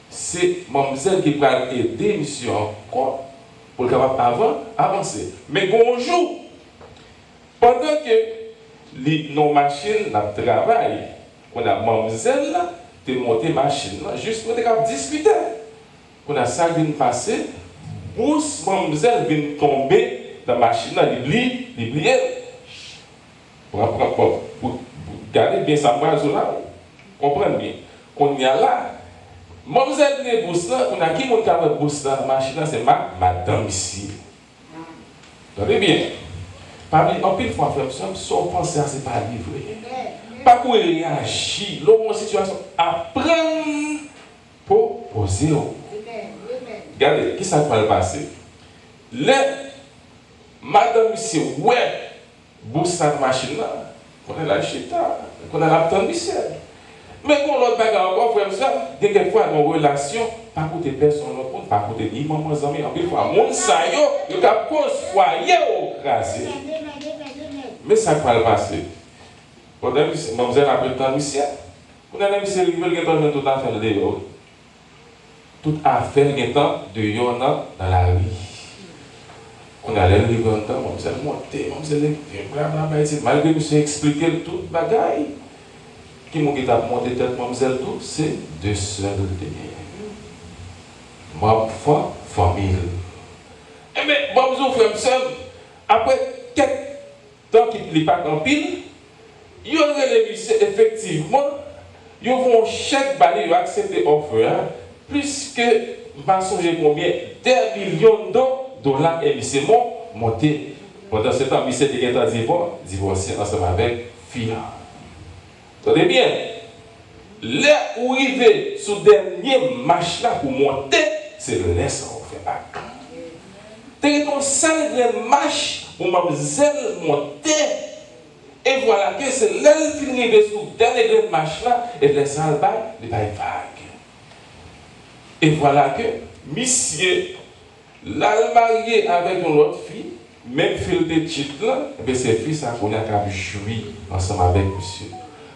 c'est mademoiselle qui va aider monsieur encore pour le capable avancer. Mais bonjour, pendant que nos machines travaillent, on a mademoiselle là, de monter machine là, juste pour discuter. On a ça qui vient de passer. bourse, mademoiselle vient tomber dans la machine, il oublie. Pour garder bien sa base là, comprenez bien. Qu'on y a là, mademoiselle vient bourse là, on a qui monte la bourse dans la machine, c'est madame ici. Entendez bien. En pile fois, frère, son pensée, c'est pas livré. Pas pour réagir, l'homme situation, apprendre pour poser. Regardez, qui ça va le passer? Madame ici, ouais, bourse cette machine là, qu'on a la chita, qu'on a la tendance. Mais quand l'autre bagarre encore, frère, ça, quelquefois, dans nos relations, pas côté personne, pas côté ni maman, amis, en pile fois, mon saillot, il y a cause foyer au crasé. Mais ça va le passer. Mademoiselle a pris le temps, monsieur. Vous avez monsieur, il veut que tout affaire de dehors. Toute affaire qui est dans la rue. On a l'air de temps, mademoiselle monter, mademoiselle, malgré que monsieur expliqué tout le bagaille. Qui m'a dit monter tête, mademoiselle, tout, c'est de seuls ma famille. Eh bien, mademoiselle, frère, après quelques temps qu'il n'est pas en pile, il y aurait les musées, effectivement, ils vont chaque balai, ils vont accepter l'offre, plus que, je ne sais pas combien, 2 millions de dollars et c'est monté. Pendant ce temps, monsieur était divorcé ensemble avec fille. Attendez bien, là où il est sous le dernier match là pour monter, c'est le laisse on fait pas. C'est un seul match pour mademoiselle monter. Et voilà que c'est là qu'il finit de sous le dernier match là et le sale bail, il va être vague. Et voilà que monsieur l'a marié avec une autre fille, même fille de titre là, et ses fils a connu à jouir ensemble avec monsieur.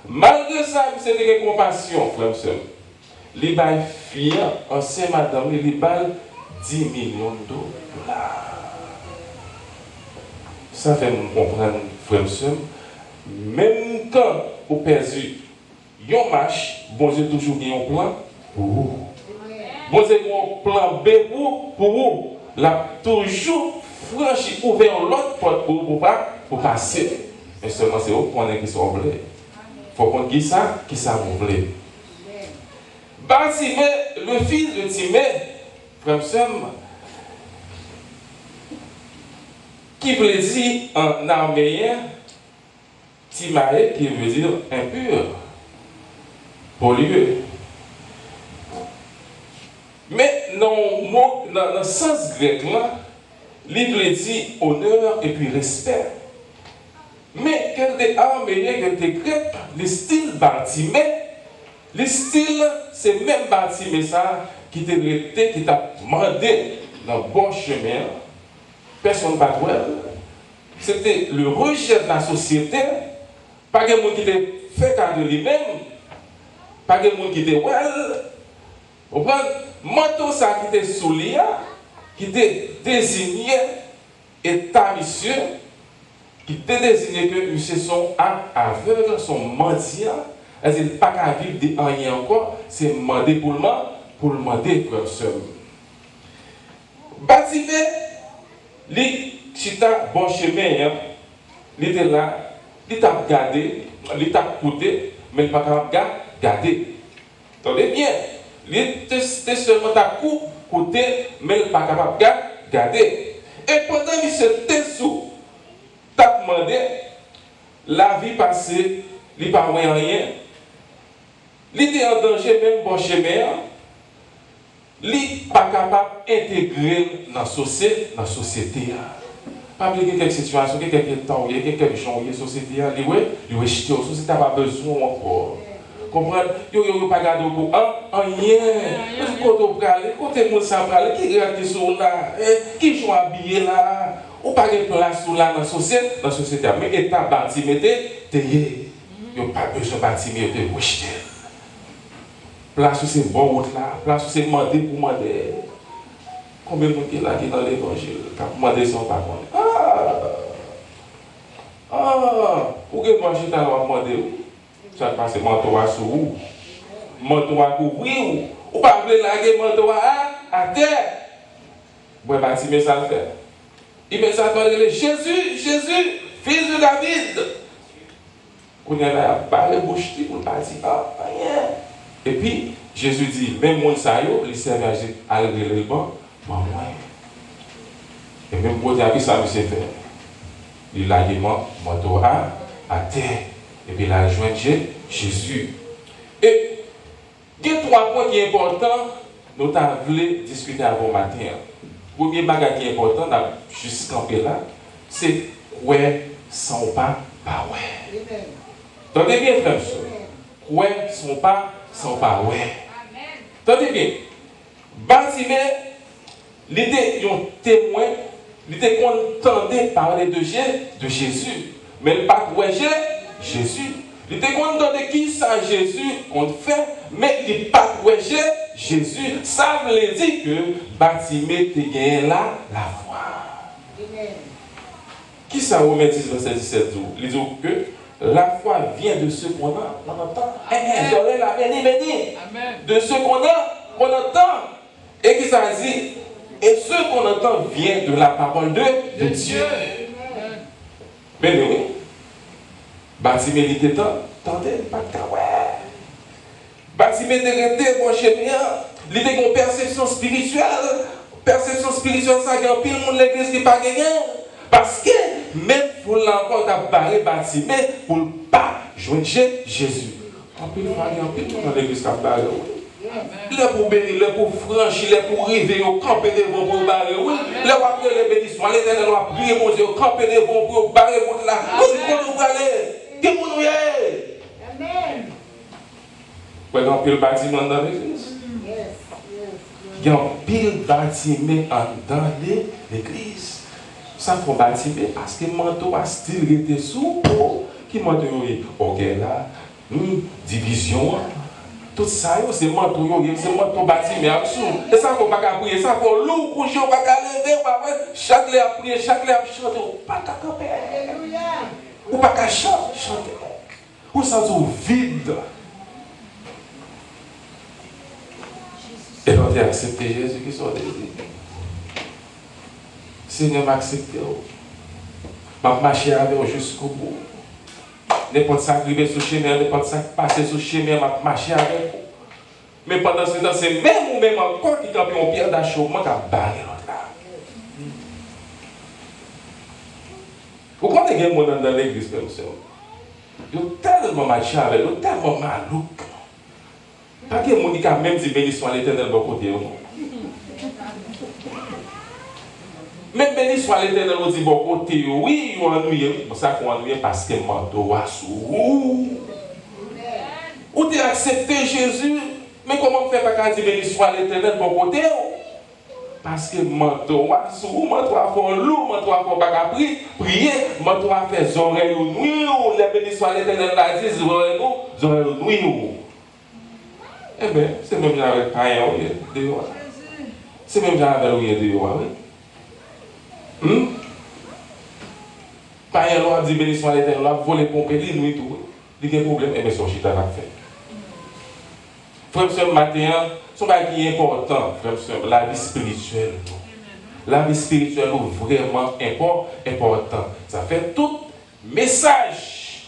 Malgré ça, monsieur a compassion, frère et sœur. Il va fier, ancien madame, il va 10 millions de dollars. Ça fait me comprendre, frère et sœur. Même quand vous perdez un match, bon Dieu toujours bien un plan pour vous. Bon Dieu un plan B pour vous. Là, toujours franchi, ouvert l'autre porte pour vous pour passer. Et seulement c'est vous qui sont oubliés. Il faut qu'on dise ça, qui ça vous voulez. Timée, le fils de Timée, frère qui veut dire en araméen, Timae, qui veut dire impur, pollué. Mais dans le sens grec, il veut dire honneur et puis respect. Mais quel des araméens, quel des grecs, le style Bartimée, le style, c'est même Bartimée ça qui t'a demandé dans le bon chemin. Personne ne va voir. C'était le rejet de la société. Pas de monde qui t'a fait cas de lui-même. Pas de monde qui t'a well. Vous comprenez? Manteau ça qui t'a soulié, qui t'a désigné état monsieur, qui t'a désigné que monsieur sont aveugles, sont mendiants. Il n'y a pas qu'à vivre de rien encore, c'est demander pour le demander, frère seul. Batimé, lui, chita bon chemin, il était là, il t'a regardé, il t'a écouté, mais il n'a pas regardé. Attendez bien, il était seulement à côté, mais il n'a pas capable de regarder. Et pendant qu'il se sous, t'a demandé, la vie passée, il n'a pas rien. Il était en danger même bon chemin. Il n'est pas capable d'intégrer dans la société. Pas oublier quelques situations, quelques temps, quelques gens, la société, il est jeté, la société n'a pas besoin encore. Comprenez? Il n'y a pas gardé pour rien. Côté de ça, qui regarde sur là, qui sont habillés là, ou pas de place là dans la société. Mais l'État bâti, il n'y a pas besoin de bâtiment, il y a rejeté. Place où c'est bon route là, place où c'est demandé pour demander. Combien de monde qui est là qui est dans l'évangile, qui a demandé son pas contre. Où que moi je t'ai demandé, ça passe manteau à sous ou, manteau à couvrir ou pas voulez laguer manteau à terre. Bon, Bartimée, ça le fait. Il met ça dans le Jésus, Jésus, fils de David. Qu'on y a parlé bouche pour ne pas dire rien. Et puis, Jésus dit, même mon saillot, les servent à le bon, bon, ouais. Et même pour dire, ça, monsieur fait. Il a dit, mon Torah à terre. Et puis, il a joint Jésus. Et, il y a 3 points qui sont importants, nous avons discuter avant matin. Le premier bagage qui est important, juste camper là, c'est ouais sans pas ouais. Tendez bien, frère, ouais sans pas ouais. Tendez bien. Bartimée, il était un témoin, il était content de parler de Jésus, mais il pas ouais Jésus. Il était content de qui ça Jésus qu'on fait, mais il n'est pas ouais Jésus. Ça veut dire que Bartimée te gagne là la foi. Qui ça remet 10 verset 17 il dit que la foi vient de ce qu'on a, on entend. De ce qu'on a, on entend. Et qui ça dit? Et ce qu'on entend vient de la parole de Dieu. Mais oui. Bartimée il était tendez, pas de ouais. Bartimée était mon cher bien. Il était une perception spirituelle. Perception spirituelle, ça y a pile monde l'église qui pas gagné. Parce que même pour l'encore t'as barré Bartimée pour ne pas joindre Jésus. En pile dans l'église qui a barré. Il est pour bénir, il est pour franchir, il est pour arriver au camper devant pour barrer. Oui, il est pour appeler les bénissements, l'éternel va prier mon Dieu, camper devant pour barrer mon là. Comment nous aller? Qui nous y est? Amen. Vous avez un pile bâtiment dans l'église? Il y a un pile bâtiment dans l'église. Ça faut bâtiment parce que le manteau a style été sous. Qui manteau est? Ok là, division. Tout ça, c'est manteau, c'est manteau bâtiment absolu. Et ça faut pas prier, ça faut loup, coucher, pas lever, chaque lait à prier, chaque lait à chanter, pas qu'à camper. Alléluia. Ou pas qu'à chanter. Ou ça tout vide. Et on a accepté Jésus qui soit dédié. Seigneur m'a accepté. M'a marché avec vous jusqu'au bout. N'importe ça qui arrive sur le chemin, n'importe ça qui passe sur le chemin, m'a marché avec vous. Mais pendant ce temps, c'est même ou même encore qui campe en pierre d'achoppement qui a barré l'autre là. Vous comprenez qu'il y a des gens dans l'église comme ça? Ils ont tellement marché avec eux, tellement malouk. Pas que les gens qui ont même dit béni soit l'éternel de bon côté. Même béni soit l'éternel de bon côté, oui, ils ont ennuyé. C'est ça qu'on ennuyé parce que le manteau a sous. Ou tu as accepté Jésus, mais comment faire pas dire béni soit l'éternel de bon côté? Parce que manteau a sous, manteau a fait loup, manteau a fait pas prier, manteau a fait oreilles nuit, les béni soit l'éternel l'a dit, oreilles nuit. Eh bien, c'est même genre avec païen, oui, c'est même genre avec oui, oui. Païen, l'on a dit béni soit l'éternel, l'on a volé pomper, il nuit tout. Il y a un problème, eh bien, son chita va faire. Frère, ce matin, ce qui est important, frère, la vie spirituelle. La vie spirituelle est vraiment important. Ça fait tout message.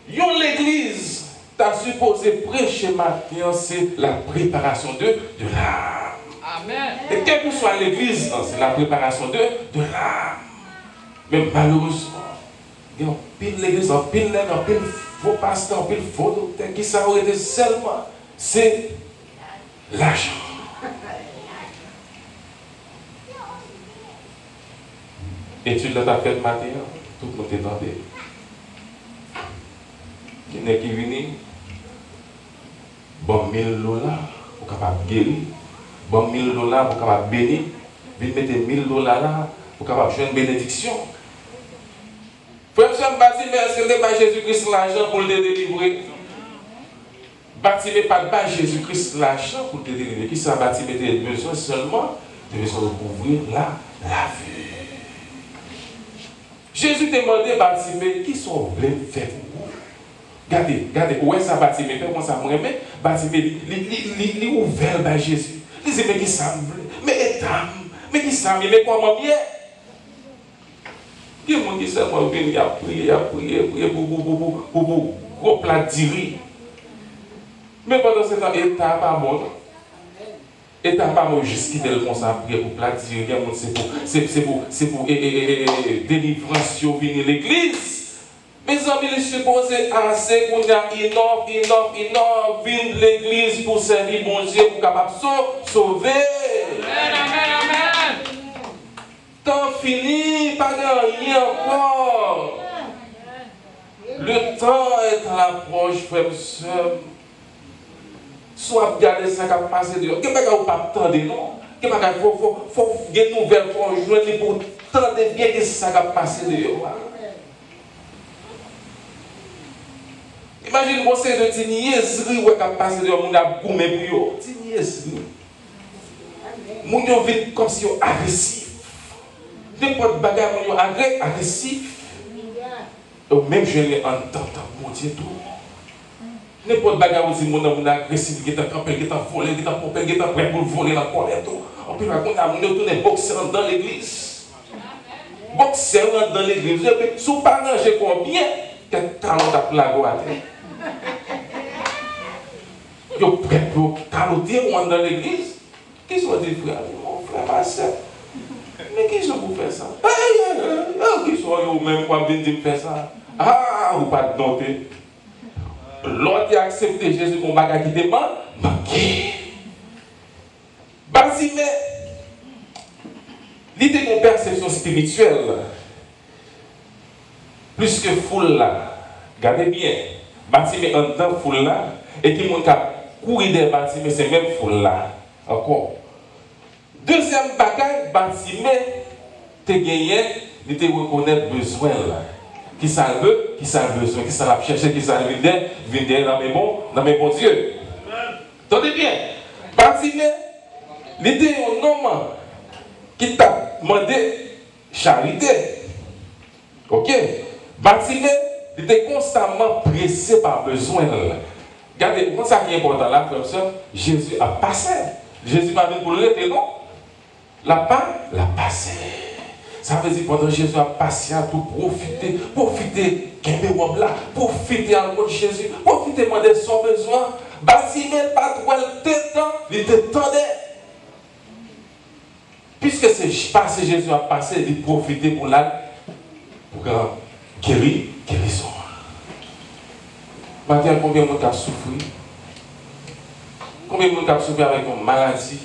L'église. Tu as supposé prêcher matin, c'est la préparation de l'âme. Amen. Et quelle que soit l'église, c'est la préparation de l'âme. Mais malheureusement, il y a un pile l'église, un pile l'aide, un pile faux pasteur, un pile faux docteur, qui ça aurait été seulement, c'est l'argent. Étude là, tu as fait matin, tout le monde est tenté. Il y en a qui viennent, bon 1000 $ pour capable guérir, bon 1000 $ pour capable bénir, viennent mettre 1000 $ là pour capable jouer une bénédiction. Frère, Bartimée, est-ce que pas Jésus-Christ l'argent pour le délivrer? Bartimée pas de Jésus-Christ l'argent pour te délivrer. Qui ça Bartimée a besoin seulement de ouvrir la vue. Jésus t'a demandé Bartimée, qui sont vous voulez faire pour vous? Regardez, où est ça Bartimée? Comment ça me remet? Bartimée, il ouvert par Jésus. Il dit, mais qui ça me voulait? Mais Mais qui ça, mais comment bien? Qui est-ce qui sait moi venir à prier pour gros plat d'iri. Mais pendant ce temps, l'État pas bon. L'État pas bon juste quitter le conseil prier pour plat d'iri. C'est pour délivrance sur venir l'église. Mes amis, ils sont supposés assez qu'on a innove, venir l'église pour servir bon Dieu, pour capable sauver. Amen. Temps fini, pas de rien encore. Le temps est à l'approche, frère et soeur. Soit regarder ça qui a passé dehors. Qu'est-ce que vous pas attendre, non? Qu'est-ce que faut des nouvelles pour joindre pour tendre bien que ça qui a passé dehors. Imagine vous c'est de niaiserie qui a passé dehors, on a goumé pour eux. Niaiserie. Mon yo vite comme si agressif. N'importe bagarre mon yo agressif. Même je l'ai entendu, mon Dieu tout. N'importe bagarre aussi mon agressif qui est campé, qui est volé, qui est pompé, qui est prêt pour voler la colère tout. On peut raconter à mon yo tout les boxeurs dans l'église. Boxeurs dans l'église. Si vous pas ranger combien que talon tape la droite. Yo prêt pour caloter dans l'église. Qui sont des frères? Mon frère, ma soeur. Mais qui sont pour faire ça? Qui sont eux-mêmes pour venir faire ça? Ah, vous pas dompter. L'autre qui a accepté Jésus comme bagage qui demande, manqué. Bartimée, l'idée de perception spirituelle, plus que foule là, regardez bien, Bartimée entend foule là, et qui monte à courir des Bartimée, c'est même foule là. Encore. Deuxième bagage, Bartimée, te gagné, il te reconnaître besoin là. Qui ça veut, qui ça besoin, qui ça l'a cherché, qui ça vient dans mes bons dieux. Attendez bien, Bartimée, il était un homme qui t'a demandé charité. Ok? Bartimée, il était constamment pressé par besoin. Regardez, quand ça qui est important là, comme ça, Jésus a passé. Jésus m'a dit pour le rester, non? La passé. Ça veut dire pendant Jésus a passé à tout profiter, qu'un homme là, profiter en de Jésus, profiter de son besoin. Bartimée, pas trop le temps, il te tendait. Puisque c'est passé, Jésus a passé, il profiter pour guérison. Maintenant, combien de monde a souffert? Combien de monde a souffert avec une maladie?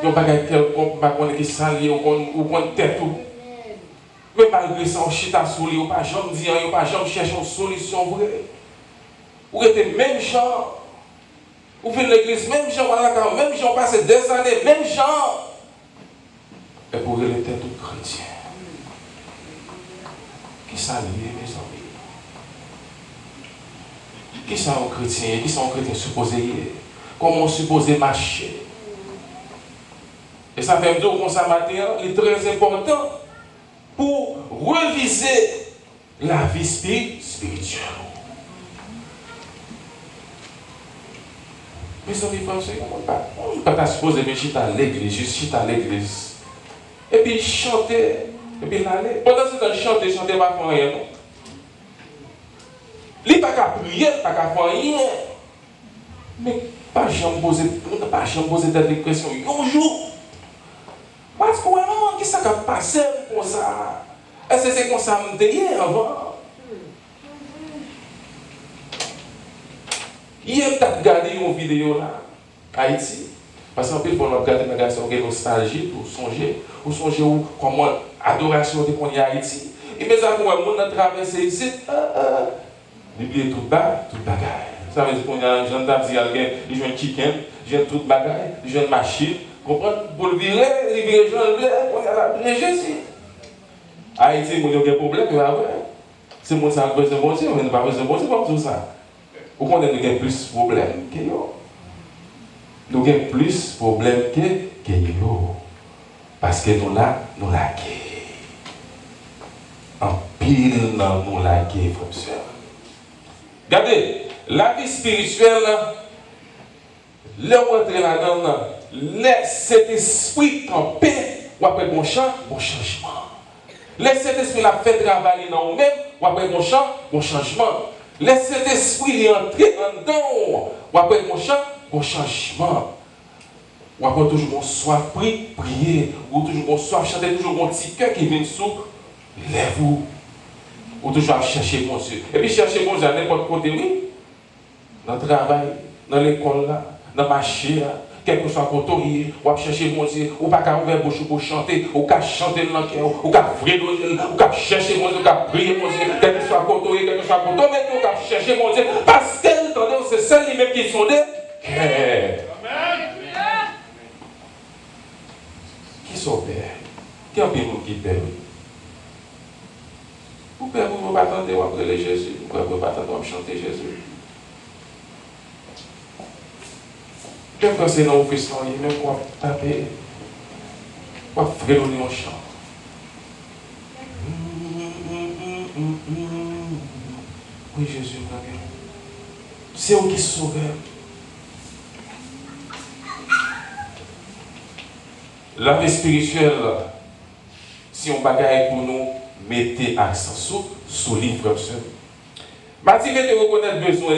Il n'y a pas quelqu'un qui s'allie ou qu'on tête tout. Mais malgré ça, on chita sous lui, on ne pas jamais dire, on ne pas jamais chercher une solution vraie. Ou êtes même gens, ou venez de l'église, même gens, même gens passent des années, même gens. Et pour les têtes tout chrétiens. Qui s'allie, mes amis? Qui sont les chrétiens? Qui sont les chrétiens supposés? Comment supposés marcher? Et ça fait me dire qu'on ça matin, il est très important pour reviser la vie spirituelle. Mais ça me fait on ne peut pas supposer que je suis à l'église, juste je suis à l'église. Et puis chanter, et puis l'aller. Pendant ce temps, chanter pas pour rien. Il n'y a pas qu'à prier, pas qu'à faire rien. Mais pas jamais poser des questions. Un jour, parce que non, qui ça a passé comme ça? Est-ce que c'est comme ça me dit avant? Hier, tu as regardé une vidéo là, Haïti. Parce qu'en plus, pour nous regarder une garçon qui est nostalgie, pour songer comment l'adoration est qu'on y a Haïti. Et mes amis, on a traversé ici, l'oublier tout bagaille. Ça veut dire qu'on a un jeune dame, il joue un chicken, il joue tout bagaille, il joue une machine. Comprendre? Pour le virer, il vire on a la Jésus. Haïti, il y a des problèmes, mais après, c'est mon ça besoin de bon Dieu, on n'a pas besoin de bon Dieu comme tout ça. Vous connaissez, nous avons plus de problèmes que nous. Nous avons plus de problèmes que nous. Parce que nous laquons. En pile, nous laquons, frères et sœurs. Regardez, la vie spirituelle, Le rentrer là-dedans, laisse cet esprit camper, ou après bon changement. Laisse cet esprit la fait travailler dans nous-mêmes, ou après bon changement. Laisse cet esprit entrer en dedans, ou après bon changement. Ou après toujours bon soif prier, ou toujours bon soif chanter, toujours bon petit cœur qui vient sous, lève-vous. Ou toujours chercher mon Dieu. Et puis chercher mon Dieu à n'importe côté, oui. Dans le travail, dans l'école, là, dans le marché, là, quel que soit le côté, ou chercher mon Dieu, ou pas qu'à ouvrir bouche pour chanter, ou qu'à chanter dans le cœur, ou qu'à fredonner, ou qu'à chercher mon Dieu, ou qu'à prier mon Dieu, quel que soit le côté, quel que soit le côté, mais ou qu'à chercher mon Dieu, parce que, attendez, c'est celle lui-même qui sont des cœurs. Qui sont pères? Qui ont payé qui père? Vous père, vous ne pas attendre, vous appeler Jésus, vous ne pas attendre, vous chanter Jésus. Même quand c'est dans le fils, même quand vous tapez, vous fredonnez en chant. Oui, Jésus, c'est vous qui sauvez. La vie spirituelle, si on bagaille pour nous, mettez accent sur les frères. Mathieu, de reconnaître besoin,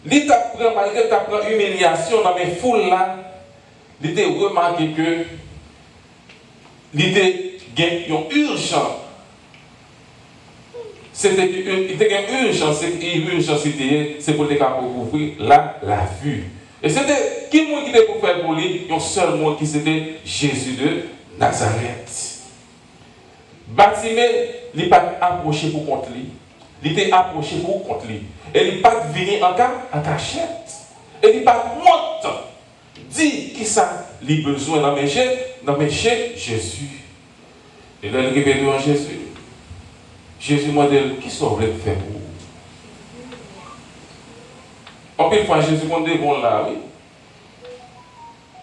il t'apprend, malgré que tu apprends humiliation dans mes foules là, il t'a remarqué que il était une urgence. C'était une urgence, c'est pour les cas pour ouvrir la vue. Et c'était qui monde qui était pour faire pour lui, un seul monde qui c'était Jésus de Nazareth. Bartimée, il n'est pas approché pour contre lui. Il était approché pour contre lui. Et il n'est pas venu en cachette. Et il n'est pas monte. Dit qui ça, il a besoin d'empêcher Jésus. Et là, il révèle en Jésus. Jésus m'a dit, qui sont vous voulez faire pour vous? En plus, fois, Jésus m'a dit, bon là, oui.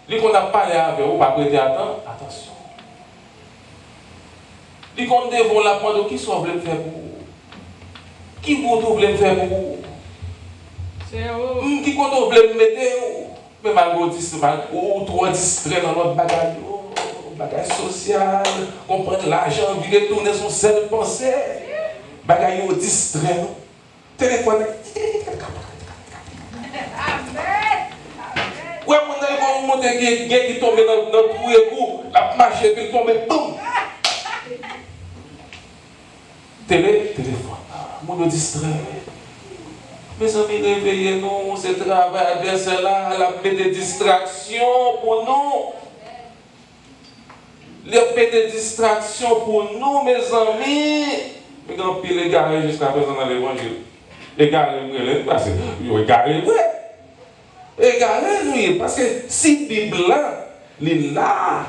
Lui qu'on a parlé avec vous, pas prêter attention. Lui qu'on dit, bon là, qui sont vous voulez faire pour vous? Qui vous voulez faire pour vous? C'est vous. Qui vous voulez me mettre? Mais malgré ou trop distrait dans notre bagage. Bagage social, comprendre l'argent, lui retourner son seul pensée. Bagage distrait. Téléphone. Ouais, mon monte qui tombe dans le trou et coup, la marche et puis tombe, boum. Téléphone. Mon distrait. Mes amis, réveillez-nous, ce travail adversaire là, la paix de distraction pour nous. Les paix de distraction pour nous, mes amis. Mais quand pile égaré jusqu'à présent dans l'évangile. Égaré, parce que égaré, oui. Égaré, oui, parce que si la Bible là, est là,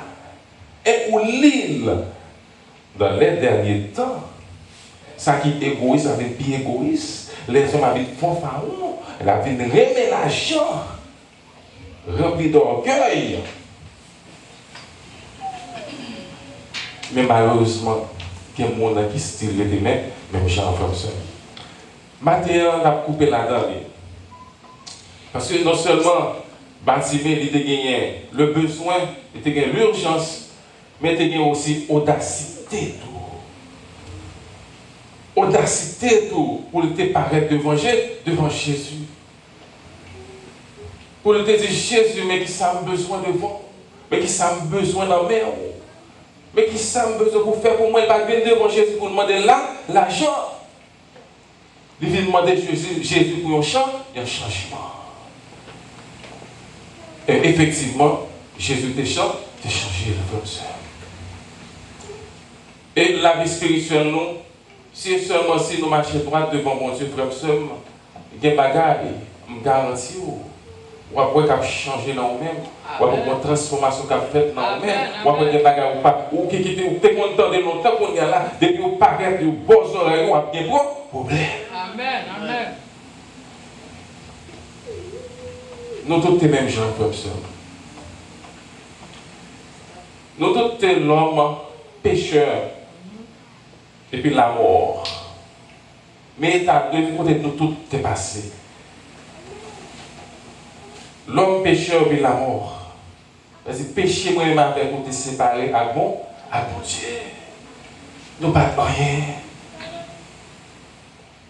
et pour l'île, dans les derniers temps, ça qui est égoïste avec plus égoïste. Les hommes avaient font pharaon, elle avait remis l'argent, rempli d'orgueil. Mais malheureusement, il y a des gens qui stylent les mains, même Jean-François. Maintenant, on a coupé là-dedans. Parce que non seulement Bartimée, il a gagné le besoin, il a gagné l'urgence, mais il a gagné aussi l'audacité. Audacité pour te paraître devant Jésus. Pour te dire Jésus, mais qui ça a besoin de vous, mais qui ça a besoin d'en mer, mais qui ça a besoin pour faire pour moi, il va venir devant Jésus pour demander l'argent. Il vient demander Jésus pour un changement. Et effectivement, Jésus t'a changé le frère. Et la vie spirituelle, nous, si seulement si nous marchons droit devant mon Dieu, frère, il y a des bagages, je me garantis, ou après qu'il a changé dans nous-mêmes, ou après une transformation qu'il a faite dans nous-mêmes, ou après des bagages ou qui t'es content de longtemps qu'on y a là, depuis qu'on paraît de beaux oreilles, ou après des problèmes. Amen, amen. Nous tous les mêmes gens, frère. Nous tous l'homme pécheur. Et puis la mort. Mais t'as deux côtés nous tout est passé. L'homme pécheur vit la mort. Parce que péché, moi, il m'a fait pour te séparer à bon Dieu. Nous pas rien.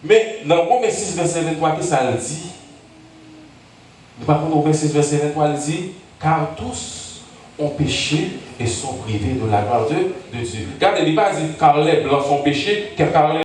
Mais dans Romains 6, verset 23, qu'est-ce que ça le dit? Nous parlons de Romains 6, verset 23, il dit, car tous ont péché et sont privés de la gloire de Dieu. Regardez, il ne dit pas car les blancs sont péchés, car les